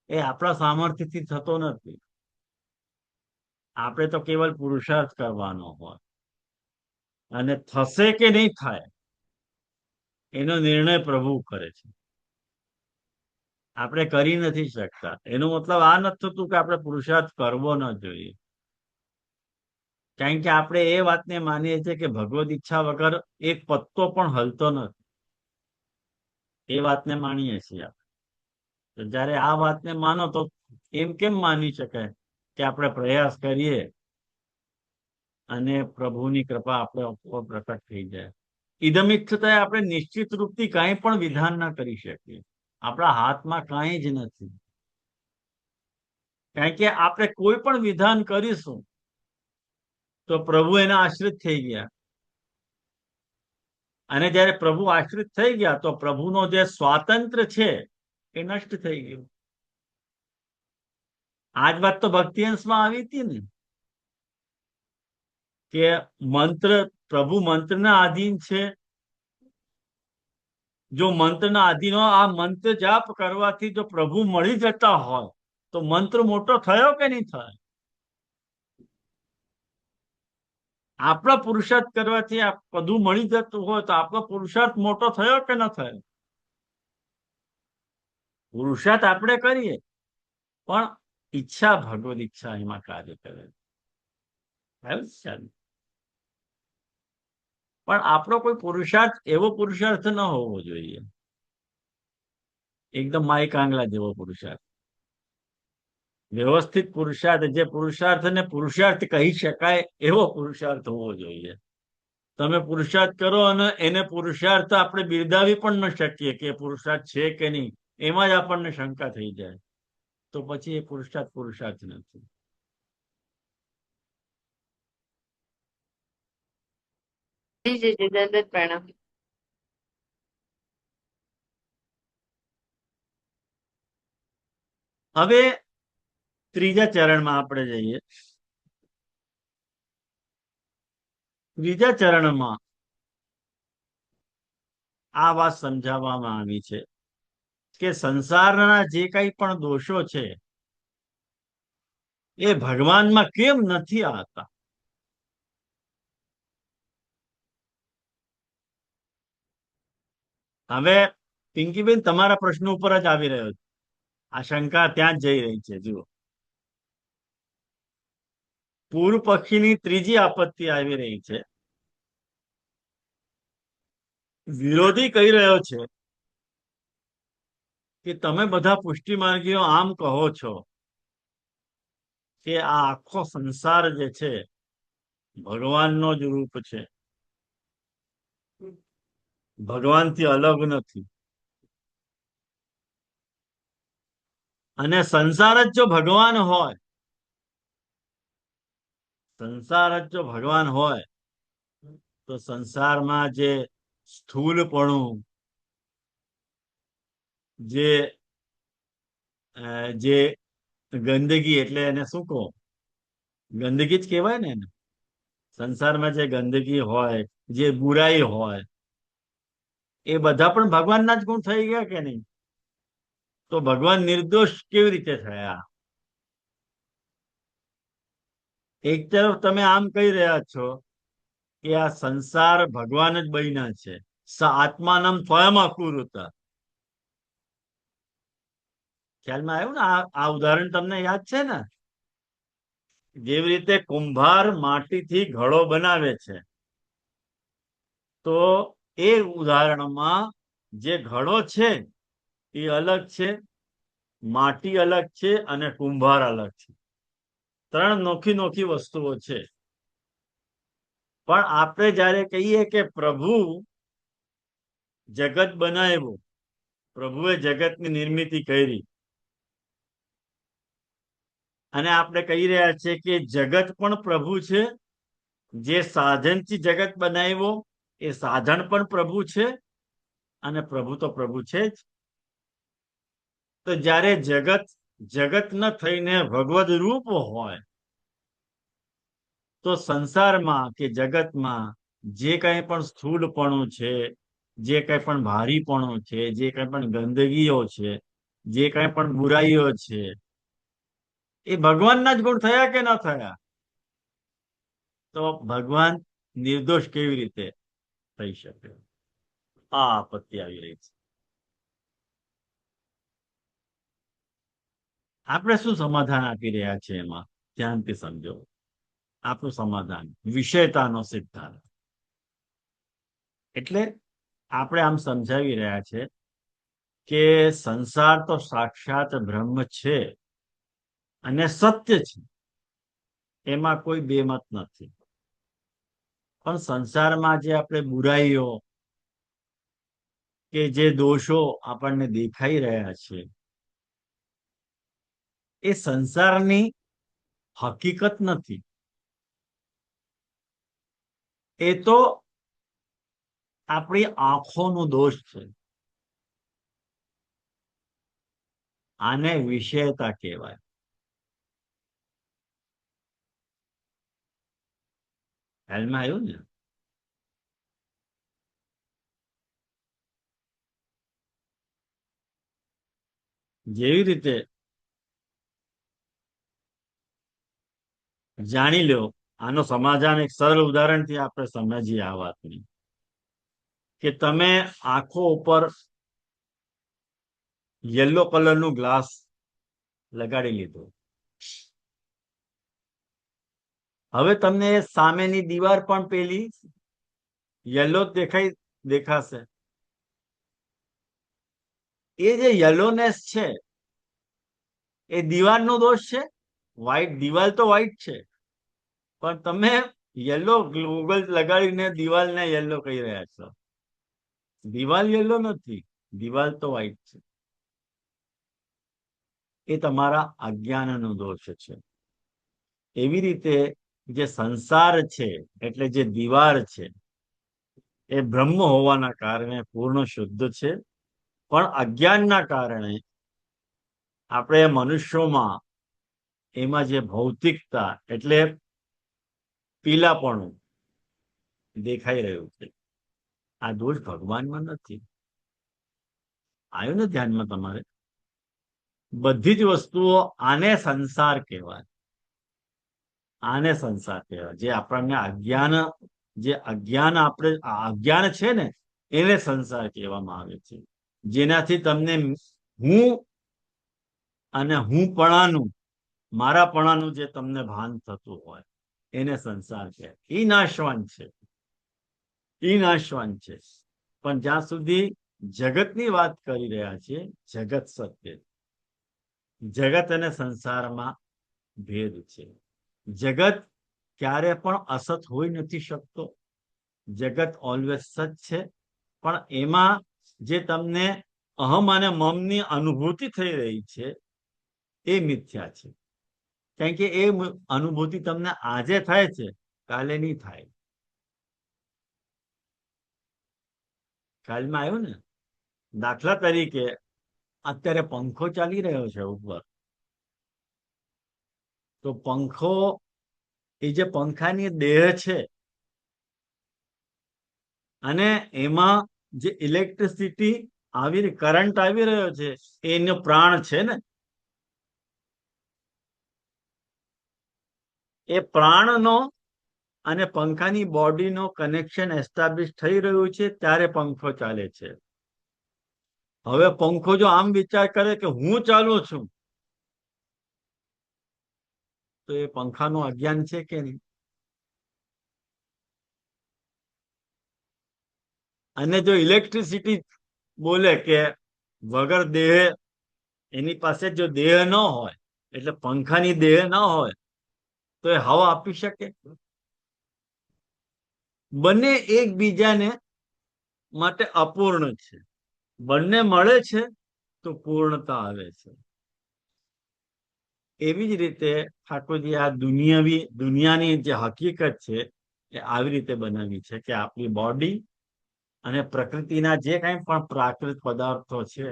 [SPEAKER 1] એ આપણા સામર્થ્યથી થતો નથી. આપણે તો કેવલ પુરુષાર્થ કરવાનો હોય અને થશે કે નહીં થાય એનો નિર્ણય પ્રભુ કરે છે. આપણે કરી નથી શકતા. એનો મતલબ આ નથી થતું કે આપણે પુરુષાર્થ કરવો ન જોઈએ. કારણ કે આપણે એ વાતને માનીએ છીએ કે ભગવદ ઈચ્છા વગર એક પત્તો પણ હલતો નથી. એ વાતને માનીએ છીએ આપણે. જયારે આ વાતને માનો તો એમ કેમ માની શકાય કે આપણે પ્રયાસ કરીએ અને પ્રભુની કૃપા આપણે પ્રકટ થઈ જાય? ઇદમિચ્છતાએ આપણે નિશ્ચિત રૂપથી કાંઈ પણ વિધાન ના કરી શકીએ. આપણા હાથમાં કાંઈ જ નથી. કારણ કે આપણે કોઈ પણ વિધાન કરીશું તો પ્રભુ એના આશ્રિત થઈ ગયા અને જયારે પ્રભુ આશ્રિત થઈ ગયા તો પ્રભુનો જે સ્વાતંત્ર્ય છે એ નષ્ટ થઈ ગયું. આજ વાત તો ભક્તિ અંશમાં આવી હતી ને કે પ્રભુ મંત્રના આધીન છે. જો મંત્રના આધીન હોય, આ મંત્ર જાપ કરવાથી જો પ્રભુ મળી જતા હોય તો મંત્ર મોટો થયો કે નહીં થયો? આપણા પુરુષાર્થ કરવાથી આ બધું મળી જતું હોય તો આપણો પુરુષાર્થ મોટો થયો કે ન થયો? પુરુષાર્થ આપણે કરીએ પણ ઈચ્છા ભગવદ ઈચ્છા એમાં કાર્ય કરે. પણ આપણો કોઈ પુરુષાર્થ એવો પુરુષાર્થ ન હોવો જોઈએ એકદમ માઈ કાંગલા જેવો પુરુષાર્થ. વ્યવસ્થિત પુરુષાર્થ, જે પુરુષાર્થને પુરુષાર્થ કહી શકાય એવો પુરુષાર્થ હોવો જોઈએ. તમે પુરુષાર્થ કરો અને એને પુરુષાર્થ આપણે બિરદાવી પણ ન શકીએ કે પુરુષાર્થ છે કે નહીં, એમાં જ આપણને શંકા થઈ જાય તો પછી એ પુરુષાર્થ નથી.
[SPEAKER 6] જી જી જી દંડવત પ્રણામ.
[SPEAKER 1] હવે ત્રીજા ચરણમાં આપણે જઈએ. ત્રીજા ચરણમાં આ વાત સમજાવવામાં આવી છે કે સંસારના જે કઈ પણ દોષો છે એ ભગવાનમાં કેમ નથી આવતા? હવે પિંકીબેન તમારા પ્રશ્ન ઉપર જ આવી રહ્યો છે આ શંકા ત્યાં જ જઈ રહી છે. જુઓ, પૂર્વ પક્ષીની ત્રીજી આપત્તિ આવી રહી છે. વિરોધી કહી રહ્યો છે કે તમે બધા પુષ્ટિ માર્ગીઓ આમ કહો છો કે આ આખો સંસાર જે છે ભગવાનનો જ રૂપ છે, ભગવાનથી અલગ નથી. અને સંસાર જ જો ભગવાન હોય, સંસાર જ જો ભગવાન હોય તો સંસારમાં જે સ્થૂલપણું, જે ગંદકી, એટલે એને શું કહો, ગંદકી જ કહેવાય ને એને. સંસારમાં જે ગંદકી હોય, જે બુરાઈ હોય, એ બધા પણ ભગવાનના જ ગુણ થઈ ગયા કે નહીં? તો ભગવાન નિર્દોષ કેવી રીતે થયા? એક તરફ તમે આમ કહી રહ્યા છો કે આ સંસાર ભગવાન જ બન્યા છે, આત્માનમ સ્વયં અકુરુત. ખ્યાલમાં આવ્યું ને? આ ઉદાહરણ તમને યાદ છે ને? જેવી રીતે કુંભાર માટીથી ઘડો બનાવે છે, તો એ ઉદાહરણમાં જે ઘડો છે એ અલગ છે, માટી અલગ છે અને કુંભાર અલગ છે. ત્રણ નોખી નોખી વસ્તુઓ છે. પણ આપણે જયારે કહીએ કે પ્રભુ જગત બનાવ્યું, પ્રભુએ જગતની નિર્મિતિ કરી, અને આપણે કહી રહ્યા છીએ કે જગત પણ પ્રભુ છે, જે સાધનથી જગત બનાવ્યો એ સાધન પણ પ્રભુ છે, અને પ્રભુ તો પ્રભુ છે જ. તો જ્યારે જગત ન થઈને ભગવદ રૂપ હોય, તો સંસારમાં કે જગતમાં જે કંઈ પણ સ્થૂલપણું છે, જે કંઈ પણ ભારીપણું છે, જે કંઈ પણ ગંદગીઓ છે, જે કંઈ પણ બુરાઈઓ છે, એ ભગવાનના જ ગુણ થયા કે ન થયા? તો ભગવાન નિર્દોષ કેવી રીતે થઈ શકે? આ આપત્તિ આવી રહી છે. આપણે શું સમાધાન આપી રહ્યા છીએ એમાં ધ્યાનથી સમજો. આપણું સમાધાન વિષયતાનો સિદ્ધાંત. એટલે આપણે આમ સમજાવી રહ્યા છે કે સંસાર તો સાક્ષાત બ્રહ્મ છે અને સત્ય છે, એમાં કોઈ બેમત નથી. પણ સંસારમાં જે આપણે બુરાઈઓ કે જે દોષો આપણને દેખાઈ રહ્યા છે, એ સંસારની હકીકત નથી. એ તો આપણી આંખોનો દોષ છે. આને વિષયતા કહેવાય. ખ્યાલમાં આવ્યું ને? જેવી રીતે જાણી લો, આનો સમાધાન એક સરળ ઉદાહરણથી આપણે સમજીએ આ વાતની, કે તમે આંખો ઉપર યલો કલરનું ગ્લાસ લગાડી લીધો. હવે તમને સામેની દીવાર પણ પેલી યલો દેખાશે. એ જે યલોનેસ છે એ દીવારનો દોષ છે? દિવાલ તો વ્હાઈટ છે, પણ તમે યલો ગૂગલ લગાડીને દિવાલને યલો કહી રહ્યા છો. દિવાલ યલો નથી, દિવાલ તો વ્હાઈટ છે. એ તમારા અજ્ઞાનનો દોષ છે. એવી રીતે જે સંસાર છે, એટલે જે દીવાર છે, એ બ્રહ્મ હોવાના કારણે પૂર્ણ શુદ્ધ છે, પણ અજ્ઞાનના કારણે આપણે મનુષ્યોમાં એમાં જે ભૌતિકતા એટલે પીલાપણું દેખાઈ રહ્યું છે, આ દોષ ભગવાનમાં નથી. આવ્યું ને ધ્યાનમાં તમારે? બધી જ વસ્તુઓ આને સંસાર કહેવાય. આને સંસાર કહેવાય. જે આપણને અજ્ઞાન છે ને, એને સંસાર કહેવામાં આવે છે. જેનાથી તમને હું અને હું પણાનું, મારા પણાનું જે તમને ભાન થતું હોય એને સંસાર કહે. ઈ નાશવાન છે, ઈ નાશવાન છે. પણ જ્યાં સુધી જગતની વાત કરી રહ્યા છીએ, જગત સત્ય, જગત અને સંસારમાં ભેદ છે. જગત ક્યારે પણ અસત હોઈ નથી શકતો. જગત ઓલવેઝ સત છે. પણ એમાં જે તમને અહમ અને મમની અનુભૂતિ થઈ રહી છે એ મિથ્યા છે. કારણ કે એ અનુભૂતિ તમને આજે થાય છે, કાલે નહીં થાય. ખ્યાલમાં આવ્યું ને? દાખલા તરીકે અત્યારે પંખો ચાલી રહ્યો છે ઉપર, તો પંખો એ જે પંખાની દેહ છે અને એમાં જે ઇલેક્ટ્રિસિટી કરંટ આવી રહ્યો છે એનો પ્રાણ છે ને, એ પ્રાણનો અને પંખાની બોડીનો કનેક્શન એસ્ટાબ્લિશ થઈ રહ્યું છે ત્યારે પંખો ચાલે છે. હવે પંખો જો આમ વિચાર કરે કે હું ચાલુ છું, તો એ પંખાનું અજ્ઞાન છે કે નહીં? અને જો ઇલેક્ટ્રિસિટી બોલે કે વગર દેહ, એની પાસે જો દેહ ન હોય, એટલે પંખાની દેહ ન હોય, તો એ હવા આપી શકે? બંને એકબીજાને માટે અપૂર્ણ છે. બંને મળે છે તો પૂર્ણતા આવે છે. એવી જ રીતે ઠાકોરજી આ દુનિયાની જે હકીકત છે એ આવી રીતે બનાવી છે કે આપણી બોડી અને પ્રકૃતિના જે કંઈ પણ પ્રાકૃતિક પદાર્થો છે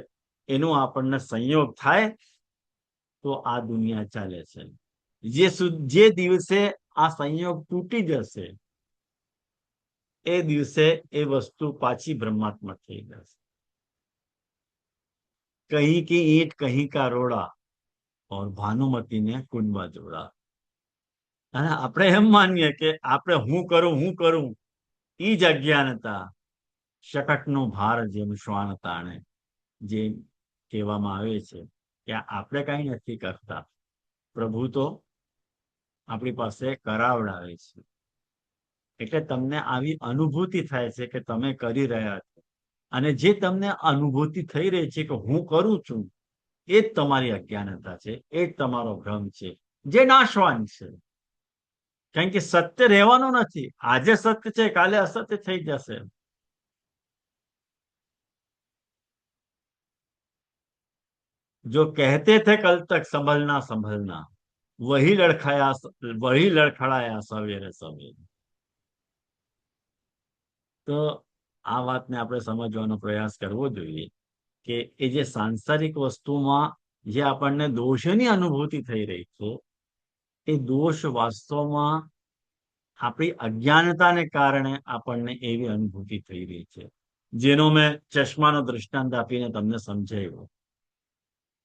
[SPEAKER 1] એનો આપણને સંયોગ થાય તો આ દુનિયા ચાલે છે. જે દિવસે આ સંયોગ તૂટી જશે એ દિવસે એ વસ્તુ પાછી બ્રહ્માત્મક થઈ જશે. કહી કી ઈંટ કહી કા રોડા और ભાનુમતી ને કુંડમાં જોડા. અને આપણે એમ માનીએ કે આપણે હું કરું ઈ જ અજ્ઞાનતા, શકટનો ભાર જેમ શ્વાન તાણે, જે કહેવામાં આવે છે કે આપણે કઈ નથી કરતા, પ્રભુ તો આપણી પાસે કરાવડાવે છે. એટલે તમને આવી અનુભૂતિ થાય છે કે તમે કરી રહ્યા છો, અને જે તમને અનુભૂતિ થઈ રહી છે કે હું કરું છું, એ જ તમારી અજ્ઞાનતા છે, એ જ તમારો ભ્રમ છે, જે નાશવાન છે. કારણ કે સત્ય રહેવાનું નથી. આજે સત્ય છે, કાલે અસત્ય થઈ જશે. जो कहते थे कल तक संभलना संभलना, वही लड़खड़ाया सवेरे सवेरे. તો આ વાતને આપણે સમજવાનો પ્રયાસ કરવો જોઈએ કે એ જે સાંસારિક વસ્તુમાં જે આપણને દોષની અનુભૂતિ થઈ રહી છે, એ દોષ વાસ્તવમાં આપણી અજ્ઞાનતાને કારણે આપણને એવી અનુભૂતિ થઈ રહી છે, જેનો મેં ચશ્માનો દૃષ્ટાંત આપીને તમને સમજાવ્યો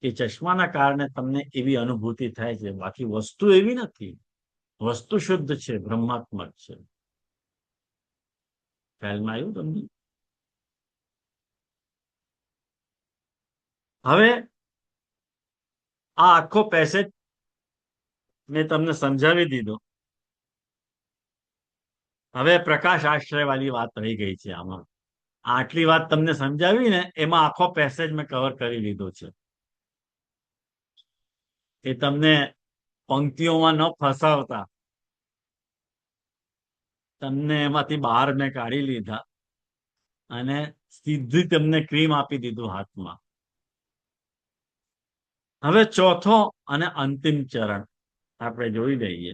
[SPEAKER 1] કે ચશ્માના કારણે તમને એવી અનુભૂતિ થાય છે, બાકી વસ્તુ એવી નથી. વસ્તુ શુદ્ધ છે, બ્રહ્માત્મક છે. ખ્યાલમાં આવ્યું તમને? હવે આ આખો પેસેજ મેં તમને સમજાવી દીધો. હવે પ્રકાશ આશ્રય વાળી વાત રહી ગઈ છે. આમાં આટલી વાત તમને સમજાવી ને, એમાં આખો પેસેજ મેં કવર કરી લીધો છે. એ તમને પંક્તિઓમાં ન ફસાવતા તમને એમાંથી બહાર મેં કાઢી લીધા અને સીધી તમને ક્રીમ આપી દીધું હાથમાં. હવે ચોથો અને અંતિમ ચરણ આપણે જોઈ લઈએ.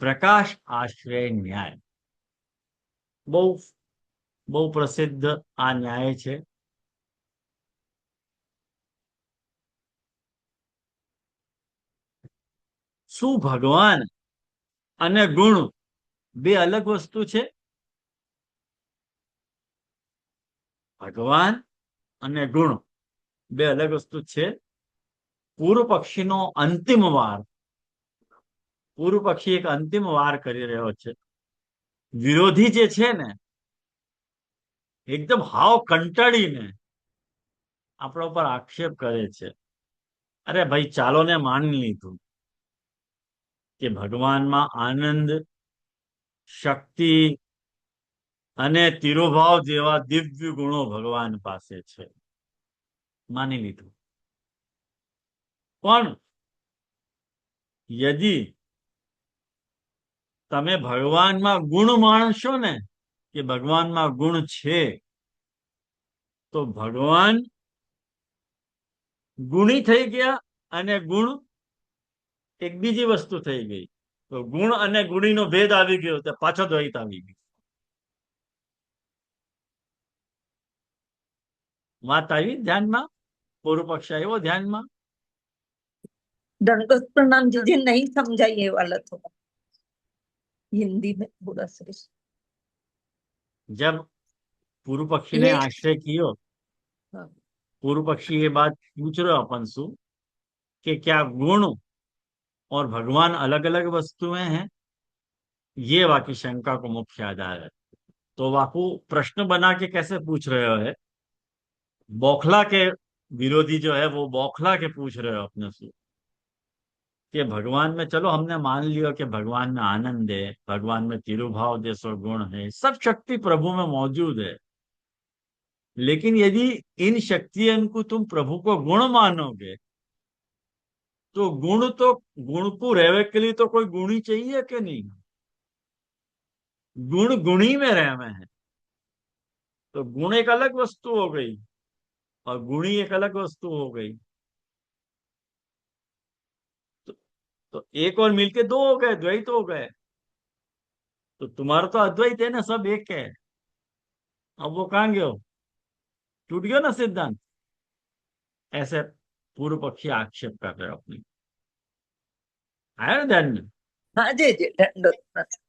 [SPEAKER 1] પ્રકાશ આશ્રય ન્યાય. બહુ પ્રસિદ્ધ આ ન્યાય છે. શું ભગવાન અને ગુણ બે અલગ વસ્તુ છે? ભગવાન અને ગુણ બે અલગ વસ્તુ છે. પૂર્વ પક્ષીનો અંતિમ વાર, પૂર્વ પક્ષી એક અંતિમ વાર કરી રહ્યો છે. વિરોધી જે છે ને, એકદમ હાવ કંટાળીને આપણા ઉપર આક્ષેપ કરે છે અરે ભાઈ ચાલો ને માની લીધું કે ભગવાનમાં આનંદ, શક્તિ અને તિરોભાવ જેવા દિવ્ય ગુણો ભગવાન પાસે છે, માની લીધું. પણ યદી તમે ભગવાનમાં ગુણ માણશો ને કે ભગવાનમાં ગુણ છે, તો ભગવાન ગુણી થઈ ગયા અને ગુણ એક બીજી વસ્તુ થઈ ગઈ. તો ગુણ અને ગુણીનો ભેદ આવી ગયો તો પાછો દ્વૈત આવી ગયો. વાત આવી ધ્યાનમાં? પૂર્વ પક્ષ આવ્યો ધ્યાનમાં?
[SPEAKER 7] दंडोत प्रणाम जी नहीं समझा ये वाला थोड़ा हिंदी में पूरा श्रेष्ठ.
[SPEAKER 1] जब पूर्व पक्षी ने
[SPEAKER 7] ये-
[SPEAKER 1] आश्रय कियो,
[SPEAKER 7] हाँ.
[SPEAKER 1] पूर्व पक्षी ये बात पूछ रहे अपन सु कि क्या गुण और भगवान अलग अलग वस्तुएं हैं? ये वाकी शंका को मुख्य आधार है. तो वाकू प्रश्न बना के कैसे पूछ रहे हो है? बौखला के विरोधी जो है वो बौखला के पूछ रहे हो अपने से कि भगवान में, चलो हमने मान लिया कि भगवान में आनंद है, भगवान में तिरुभाव जैसा गुण है, सब शक्ति प्रभु में मौजूद है. लेकिन यदि इन शक्तियों को तुम प्रभु को गुण मानोगे तो गुण को रहने के लिए तो कोई गुणी चाहिए कि नहीं? गुण गुणी में रहना है. तो गुण एक अलग वस्तु हो गई और गुणी एक अलग वस्तु हो गई. तो एक और मिलके दो हो गए, द्वैत हो गए. तो तुम्हारा तो अद्वैत है ना, सब एक है. अब वो कहां गयो? टूट गयो ना सिद्धांत. ऐसे पूर्व पक्षी आक्षेप कर रहे हो अपनी. आया ना ध्यान में?
[SPEAKER 7] हाँ जी दंडोत प्रणाम.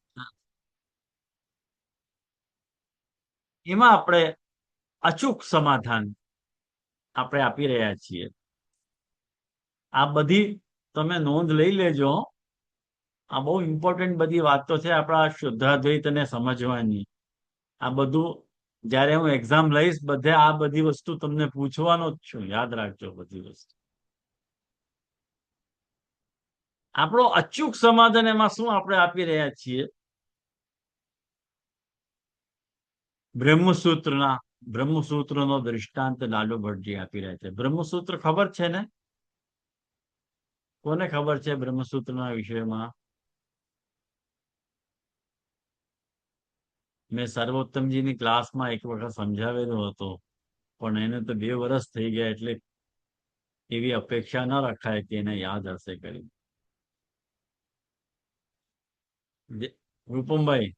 [SPEAKER 1] એમાં આપણે અચૂક સમાધાન આપણે આપી રહ્યા છીએ. આ બધી તમે નોંધ લઈ લેજો. આ બહુ ઇમ્પોર્ટન્ટ બધી વાતો છે આપણા શુદ્ધાદ્વૈતને સમજવાની. આ બધું જયારે હું એક્ઝામ લઈશ બધે આ બધી વસ્તુ તમને પૂછવાનો જ છું, યાદ રાખજો બધી વસ્તુ. આપણો અચૂક સમાધાન એમાં શું આપણે આપી રહ્યા છીએ? બ્રહ્મસૂત્રનો દૃષ્ટાંત લાલુ ભટ્ટજી આપી રહ્યા છે. બ્રહ્મસૂત્ર ખબર છે ને? કોને ખબર છે બ્રહ્મસૂત્રના વિષયમાં? મેં સર્વોત્તમજીની ક્લાસમાં એક વખત સમજાવેલો હતો, પણ એને તો 2 વર્ષ થઈ ગયા એટલે એવી અપેક્ષા ન રખાય કે એને યાદ હશે કરી. રૂપમભાઈ,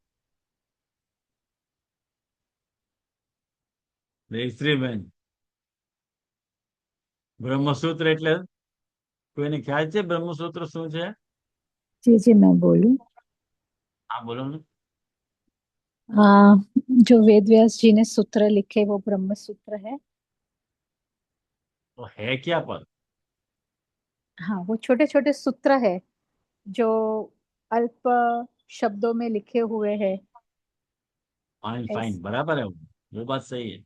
[SPEAKER 1] જયશ્રીબેન, બ્રહ્મસૂત્ર એટલે કોઈને ખ્યાલ છે બ્રહ્મસૂત્ર શું છે?
[SPEAKER 4] जी मैं बोलूं.
[SPEAKER 1] હા બોલો ને.
[SPEAKER 4] जो वेद व्यास जी ने सूत्र लिखे वो ब्रह्म सूत्र है.
[SPEAKER 1] तो है क्या पर?
[SPEAKER 4] हाँ, वो छोटे छोटे सूत्र है जो अल्प शब्दों में लिखे हुए हैं
[SPEAKER 1] फाइन फाइन, बराबर है, वो बात सही है.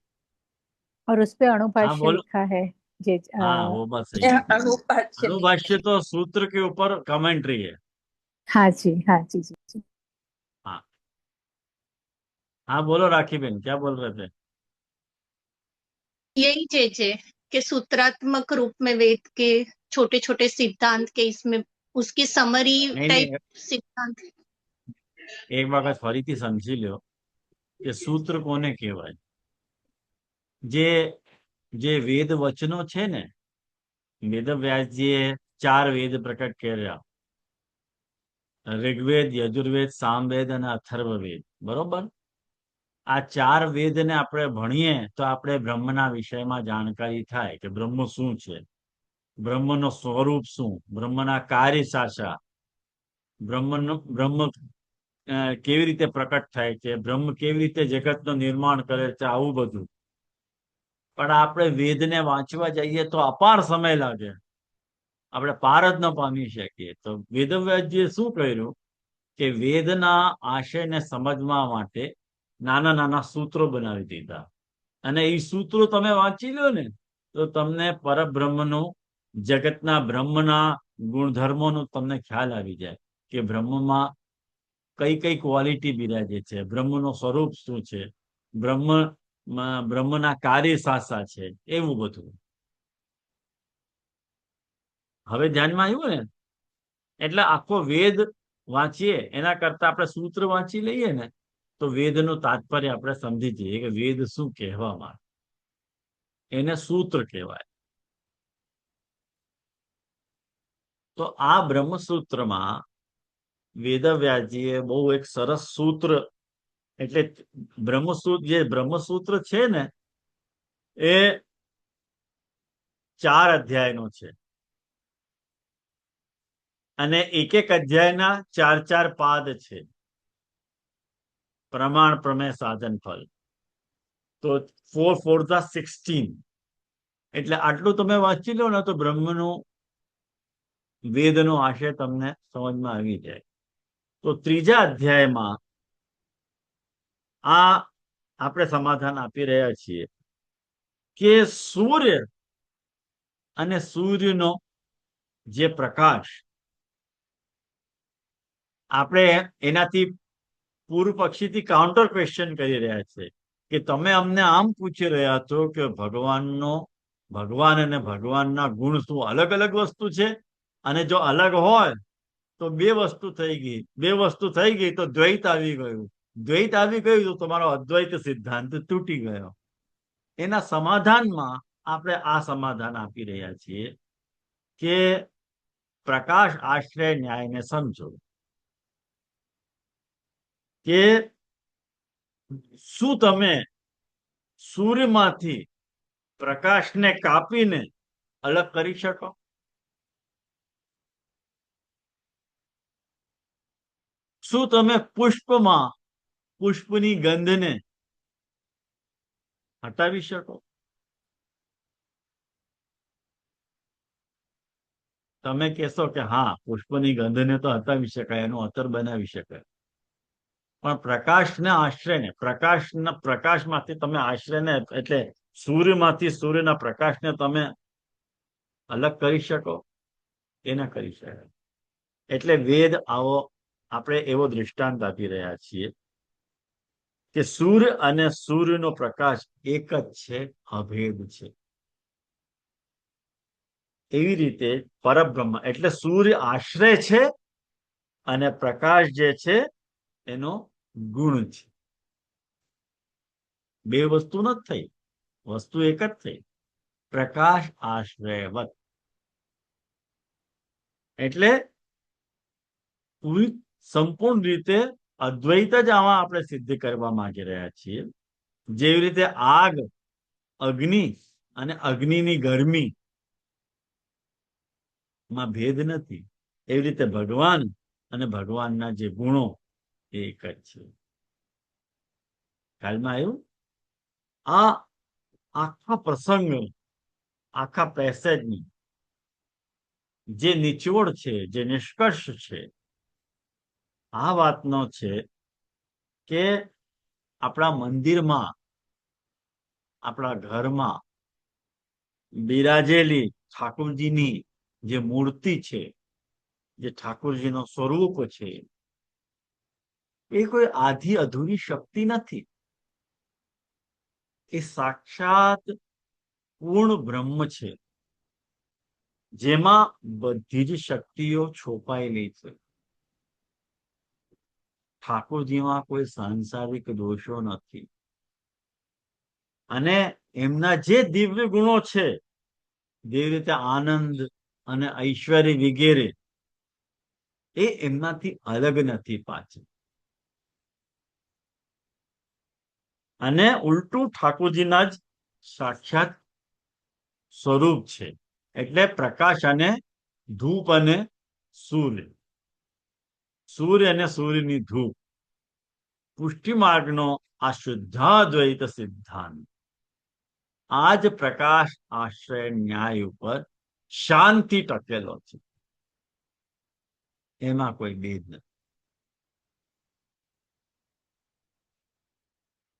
[SPEAKER 4] और उस पे
[SPEAKER 1] हाँ
[SPEAKER 4] अणुभाष्य
[SPEAKER 1] बोलो.
[SPEAKER 4] लिखा है. जे
[SPEAKER 1] हाँ वो बात सही
[SPEAKER 7] ये
[SPEAKER 1] है.
[SPEAKER 7] अनुपात
[SPEAKER 1] अनुभाष्य तो सूत्र के ऊपर कमेंट्री है.
[SPEAKER 4] हाँ जी जी.
[SPEAKER 1] हाँ हाँ बोलो राखीबेन, क्या बोल रहे थे?
[SPEAKER 8] यही चीज है कि सूत्रात्मक रूप में वेद के छोटे छोटे सिद्धांत के इसमें उसकी समरी
[SPEAKER 1] नहीं,
[SPEAKER 8] टाइप
[SPEAKER 1] नहीं.
[SPEAKER 8] सिद्धांत.
[SPEAKER 1] એક વખત ફરીથી સમજી લ્યો કે સૂત્ર કોને કહેવાય. જે જે વેદ વચનો છે ને, વેદવ્યાસજીએ 4 વેદ પ્રકટ કર્યા, ઋગ્વેદ, યજુર્વેદ, સામવેદ અને અથર્વવેદ. બરોબર? આ 4 વેદને આપણે ભણીએ તો આપણે બ્રહ્મના વિષયમાં જાણકારી થાય કે બ્રહ્મ શું છે, બ્રહ્મનો સ્વરૂપ શું, બ્રહ્મના કાર્ય શાશા, બ્રહ્મ કેવી રીતે પ્રકટ થાય છે, બ્રહ્મ કેવી રીતે જગતનું નિર્માણ કરે છે, આવું બધું. પણ આપણે વેદને વાંચવા જઈએ તો અપાર સમય લાગે, આપણે પાર જ ન પામી શકીએ. તો વેદવ્યાસજીએ શું કર્યું કે વેદના આશયને સમજવા માટે નાના નાના સૂત્રો બનાવી દીધા. અને એ સૂત્રો તમે વાંચી લો ને તો તમને પરબ્રહ્મનું જગતના બ્રહ્મના ગુણધર્મોનો તમને ખ્યાલ આવી જાય કે બ્રહ્મમાં કઈ કઈ ક્વોલિટી બિરાજે છે, બ્રહ્મનું સ્વરૂપ શું છે, બ્રહ્મના કાર્ય સાસા છે, એવું બધું હવે ધ્યાનમાં આવ્યું ને. એટલે આખો વેદ વાંચીએ એના કરતા આપણે સૂત્ર વાંચી લઈએ ને તો વેદનું તાત્પર્ય આપણે સમજી જઈએ કે વેદ શું કહેવા માંગે. એને સૂત્ર કહેવાય. તો આ બ્રહ્મસૂત્રમાં વેદવ્યાસજીએ બહુ એક સરસ સૂત્ર, એટલે બ્રહ્મસૂત્ર છે ને એ 4 અધ્યાયનો છે અને એક એક અધ્યાયના 4 પાદ છે. પ્રમાણ, પ્રમેય, સાધન, ફલ. તો 4 4 16. એટલે આટલું તમે વાંચી લો ને તો બ્રહ્મનું વેદનો આશય તમને સમજમાં આવી જાય. તો 3જા અધ્યાયમાં આ આપણે સમાધાન આપી રહ્યા છીએ કે સૂર્ય અને સૂર્યનો જે પ્રકાશ, આપણે એનાથી પૂર્વ પક્ષીથી કાઉન્ટર ક્વેશ્ચન કરી રહ્યા છે કે તમે અમને આમ પૂછી રહ્યા છો કે ભગવાન અને ભગવાનના ગુણ શું અલગ અલગ વસ્તુ છે? અને જો અલગ હોય તો 2 વસ્તુ થઈ ગઈ. 2 વસ્તુ થઈ ગઈ તો દ્વૈત આવી ગયું. દ્વૈત આવી ગયું તો તમારો અદ્વૈત સિદ્ધાંત તૂટી ગયો. એના સમાધાનમાં આપણે આ સમાધાન આપી રહ્યા છીએ કે પ્રકાશ આશ્રય ન્યાયને સમજો. કે શું તમે સૂર્યમાંથી પ્રકાશને કાપીને અલગ કરી શકો? શું તમે પુષ્પની ગંધને હટાવી શકો? તમે કહેશો કે હા, પુષ્પની ગંધને તો હટાવી શકાય, એનું અત્તર બનાવી શકાય. પણ પ્રકાશને આશ્રયને, પ્રકાશમાંથી તમે આશ્રયને એટલે સૂર્યના પ્રકાશને તમે અલગ કરી શકો? એ ના કરી શકાય. એટલે વેદ આપણે એવો દૃષ્ટાંત આપી રહ્યા છીએ કે સૂર્ય અને સૂર્યનો પ્રકાશ એક જ છે, અભેદ છે. એવી રીતે પરબ્રહ્મ એટલે સૂર્ય આશ્રય છે અને પ્રકાશ જે છે એનો ગુણ છે. 2 વસ્તુ નથી થઈ, વસ્તુ એક જ થઈ, પ્રકાશ આશ્રયવત. એટલે સંપૂર્ણ રીતે અદ્વૈત જ આમાં આપણે સિદ્ધ કરવા માંગી રહ્યા છીએ. જેવી રીતે આગ, અગ્નિ અને અગ્નિની ગરમી માં ભેદ નથી, એવી રીતે ભગવાન અને ભગવાનના જે ગુણો એ એક જ છે. ખ્યાલમાં આવ્યું? આ આખા પ્રસંગ, આખા પેસેજની જે નિચોડ છે, જે નિષ્કર્ષ છે, આ વાતનો છે કે આપણા મંદિરમાં, આપણા ઘરમાં બિરાજેલી ઠાકોરજીની જે મૂર્તિ છે, જે ઠાકોરજીનો સ્વરૂપ છે, એ કોઈ આધી અધૂરી શક્તિ નથી. એ સાક્ષાત પૂર્ણ બ્રહ્મ છે, જેમાં બધી જ શક્તિઓ છોપાયેલી છે. ઠાકોરજીમાં કોઈ સાંસારિક દોષો નથી. અને એમના જે દિવ્ય ગુણો છે, જેવી રીતે આનંદ અને ઐશ્વર્ય વગેરે, એ એમનાથી અલગ નથી પાછળ. અને ઉલટું ઠાકોરજીના જ સાક્ષાત સ્વરૂપ છે. એટલે પ્રકાશ અને ધૂપ અને સૂર્ય અને સૂર્યની ધૂપ, પુષ્ટિ માર્ગનો આ શુદ્ધાદ્વૈત સિદ્ધાંત આ જ પ્રકાશ આશ્રય ન્યાય ઉપર શાંતિ ટકેલો છે. એમાં કોઈ ભેદ નથી.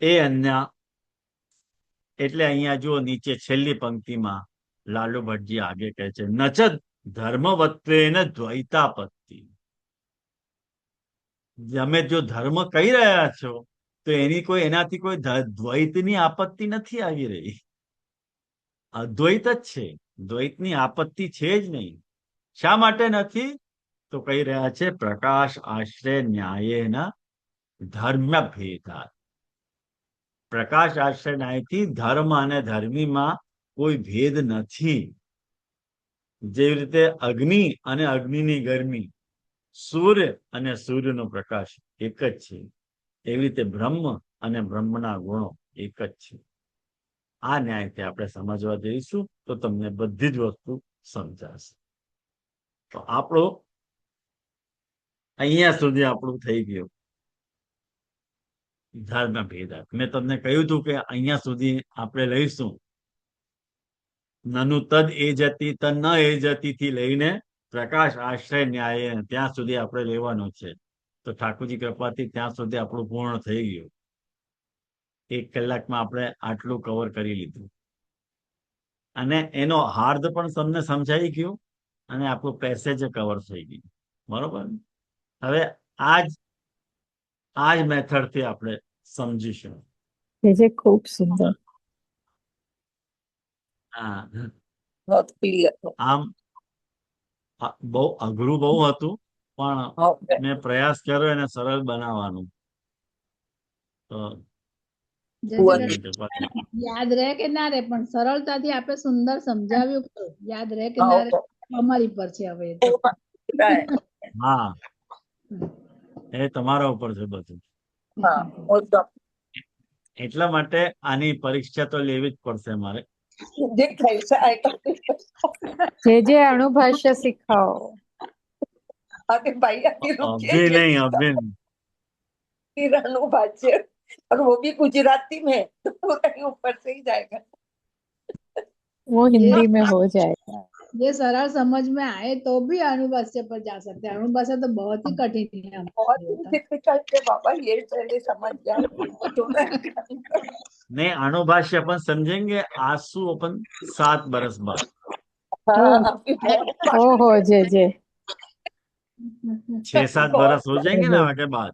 [SPEAKER 1] એ અન્ય એટલે અહીંયા જુઓ, નીચે છેલ્લી પંક્તિમાં લાલુ ભટ્ટજી આગે કહે છે નચ ધર્મવત્વેન દ્વૈતાપત્તિ. તમે જો ધર્મ કહી રહ્યા છો તો એનાથી કોઈ દ્વૈતની આપત્તિ નથી આવી રહી. અદ્વૈત જ છે, દ્વૈતની આપત્તિ છે જ નહીં. શા માટે નથી? તો કહી રહ્યા છે પ્રકાશ આશ્રય ન્યાયેના ધર્મ ભેદા. પ્રકાશ આશ્રય ન્યાયથી ધર્મ અને ધર્મીમાં કોઈ ભેદ નથી. જેવી રીતે અગ્નિ અને અગ્નિની ગરમી, સૂર્ય અને સૂર્યનો પ્રકાશ એક જ છે, એવી રીતે બ્રહ્મ અને બ્રહ્મના ગુણો એક જ છે. આ ન્યાયથી આપણે સમજવા જઈશું તો તમને બધી જ વસ્તુ સમજાશે. તો આપણો અહીંયા સુધી આપણું થઈ ગયું ધર્મ ભેદા. મેં તમને કહ્યું હતું કે અહીંયા સુધી આપણે લઈશું નનુ તદ એ જતી તદ ન એ જતી થી લઈને પ્રકાશ આશ્રય ન્યાય ત્યાં સુધી આપણે લેવાનું છે. તો ઠાકોરજી કૃપાથી ત્યાં સુધી આપણું પૂર્ણ થઈ ગયું. 1 કલાકમાં આપણે આટલું કવર કરી લીધું અને એનો હાર્દ પણ તમને સમજાઈ ગયું અને આપણું પેસેજ કવર થઈ ગયું. બરોબર. હવે આ જ મેથડ થી આપણે સમજીશું.
[SPEAKER 2] જે ખૂબ સુંદર.
[SPEAKER 1] હા,
[SPEAKER 7] बहुत क्लियर हो
[SPEAKER 1] આમ બહુ અઘરું બહુ હતું પણ
[SPEAKER 7] Okay.
[SPEAKER 1] મેં પ્રયાસ કર્યો એને સરળ બનાવવાનું. તો
[SPEAKER 5] જય
[SPEAKER 7] हुआ
[SPEAKER 5] શ્રી
[SPEAKER 7] नहीं।
[SPEAKER 5] કૃષ્ણ. યાદ રહે કે ના રહે પણ સરળતાથી આપણે સુંદર સમજાવ્યું ખરું. યાદ રહે કે ના રહે અમારી પર છે હવે એ તો.
[SPEAKER 7] Right.
[SPEAKER 1] હા, એ તમારા ઉપર છે બધું.
[SPEAKER 7] हाँ वो तो
[SPEAKER 1] એટલા માટે આની પરીક્ષા તો લેવી જ પડશે મારે.
[SPEAKER 7] दिख रही से आई
[SPEAKER 2] જે અણુભાષ્ય શીખાઓ.
[SPEAKER 7] अरे भैया की
[SPEAKER 1] અભી નહીં, અભી નહીં.
[SPEAKER 7] किरण भाष्य और वो भी गुजराती में तो पूरा ही ऊपर से ही जाएगा।
[SPEAKER 2] वो हिंदी में हो जाएगा.
[SPEAKER 5] ये सरल समझ में आए तो भी अणुभाष्य पर जा सकते हैं. अणुभाष्य तो बहुत ही कठिन है
[SPEAKER 7] बहुत
[SPEAKER 5] हमारे
[SPEAKER 7] ही
[SPEAKER 5] लिए तो.
[SPEAKER 7] डिफिकल्ट है बाबा, ये पहले समझ जाए तो मैं
[SPEAKER 1] नहीं, अणुभाष्य अपन समझेंगे आंसू अपन 7 बरस बाद.
[SPEAKER 7] हाँ अभी बहुत
[SPEAKER 2] ओहो जे
[SPEAKER 1] 6-7 बरस हो जाएंगे ना के बाद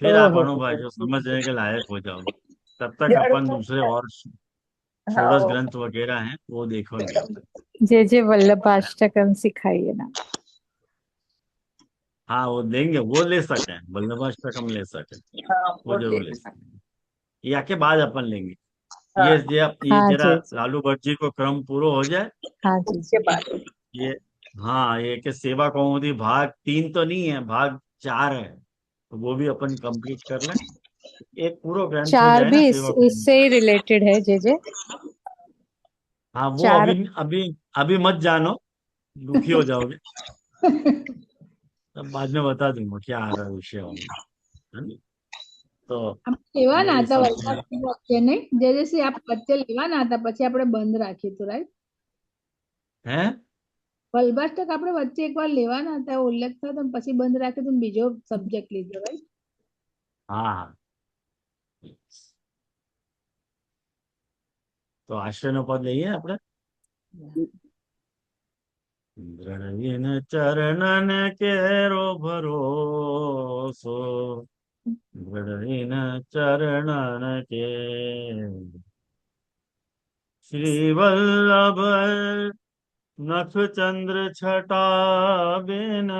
[SPEAKER 1] फिर आप अणुभाष्य समझने के लायक हो जाओगे. तब तक अपन दूसरे और षोडश ग्रंथ वगैरह हैं वो देखोगे.
[SPEAKER 2] जे वल्लभाष्टकम सिखाइए ना.
[SPEAKER 1] हाँ, वो देंगे, वो ले सके, वल्लभाष्टकम ले सके,
[SPEAKER 7] हाँ
[SPEAKER 1] वो जरूर ले सके. या के बाद अपन लेंगे.
[SPEAKER 7] हाँ।
[SPEAKER 1] ये
[SPEAKER 2] हाँ
[SPEAKER 1] जरा
[SPEAKER 2] जी।
[SPEAKER 1] लालू भट्ट जी को क्रम पूरा हो जाए.
[SPEAKER 2] हाँ जी.
[SPEAKER 7] उसके बाद
[SPEAKER 1] ये हाँ, ये कि सेवा कौमुदी भाग 3 तो नहीं है, भाग 4 है, तो वो भी अपन कंप्लीट कर लें. एक पूरा ग्रंथ हो
[SPEAKER 2] 4
[SPEAKER 1] जाए
[SPEAKER 2] भी
[SPEAKER 1] ना सेवा कौमुदी.
[SPEAKER 2] इससे ही रिलेटेड है जे.
[SPEAKER 1] हाँ, वो
[SPEAKER 2] 4
[SPEAKER 1] अभी मत जानो, दुखी हो जाओगे. तब बाद में बता दूंगा क्या आ रहा है विषय में. તો
[SPEAKER 5] લેવાના હતા
[SPEAKER 1] એ
[SPEAKER 5] વલ્લભાષ્ટક વચ્ચે નહીં જે દિવસે આપ વચ્ચે લેવાના હતા પછી આપણે બંધ રાખ્યું હતું રાઈટ.
[SPEAKER 1] હે
[SPEAKER 5] વલ્લભાષ્ટક આપણે વચ્ચે એકવાર લેવાના હતા ઉલ્લેખ થયો તો પછી બંધ રાખ્યું તો બીજો સબ્જેક્ટ લીધો રાઈટ.
[SPEAKER 1] હા હા. તો આશ્રયનો પદ લઈએ આપણે. દ્રઢ ચરણન કેરો ભરોસો, દ્રઢ ચરણન કે શ્રી વલ્લભ નખ ચંદ્ર છટા બેન,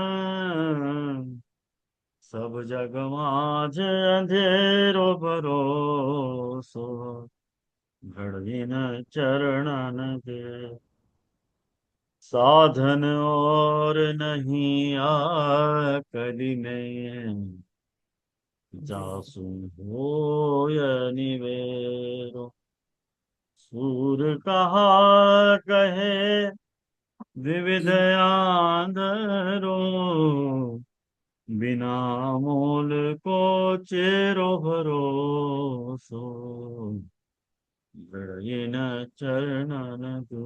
[SPEAKER 1] सब जग माझ अंधेरो भरोसो, घड़ीन चरणन के साधन और नहीं आकली नहीं, जासु होय निवेरो, सूर कहा कहे विविध आंधरो, बिना मोल को चेरो भरोसो, गड़ीन चरणन को.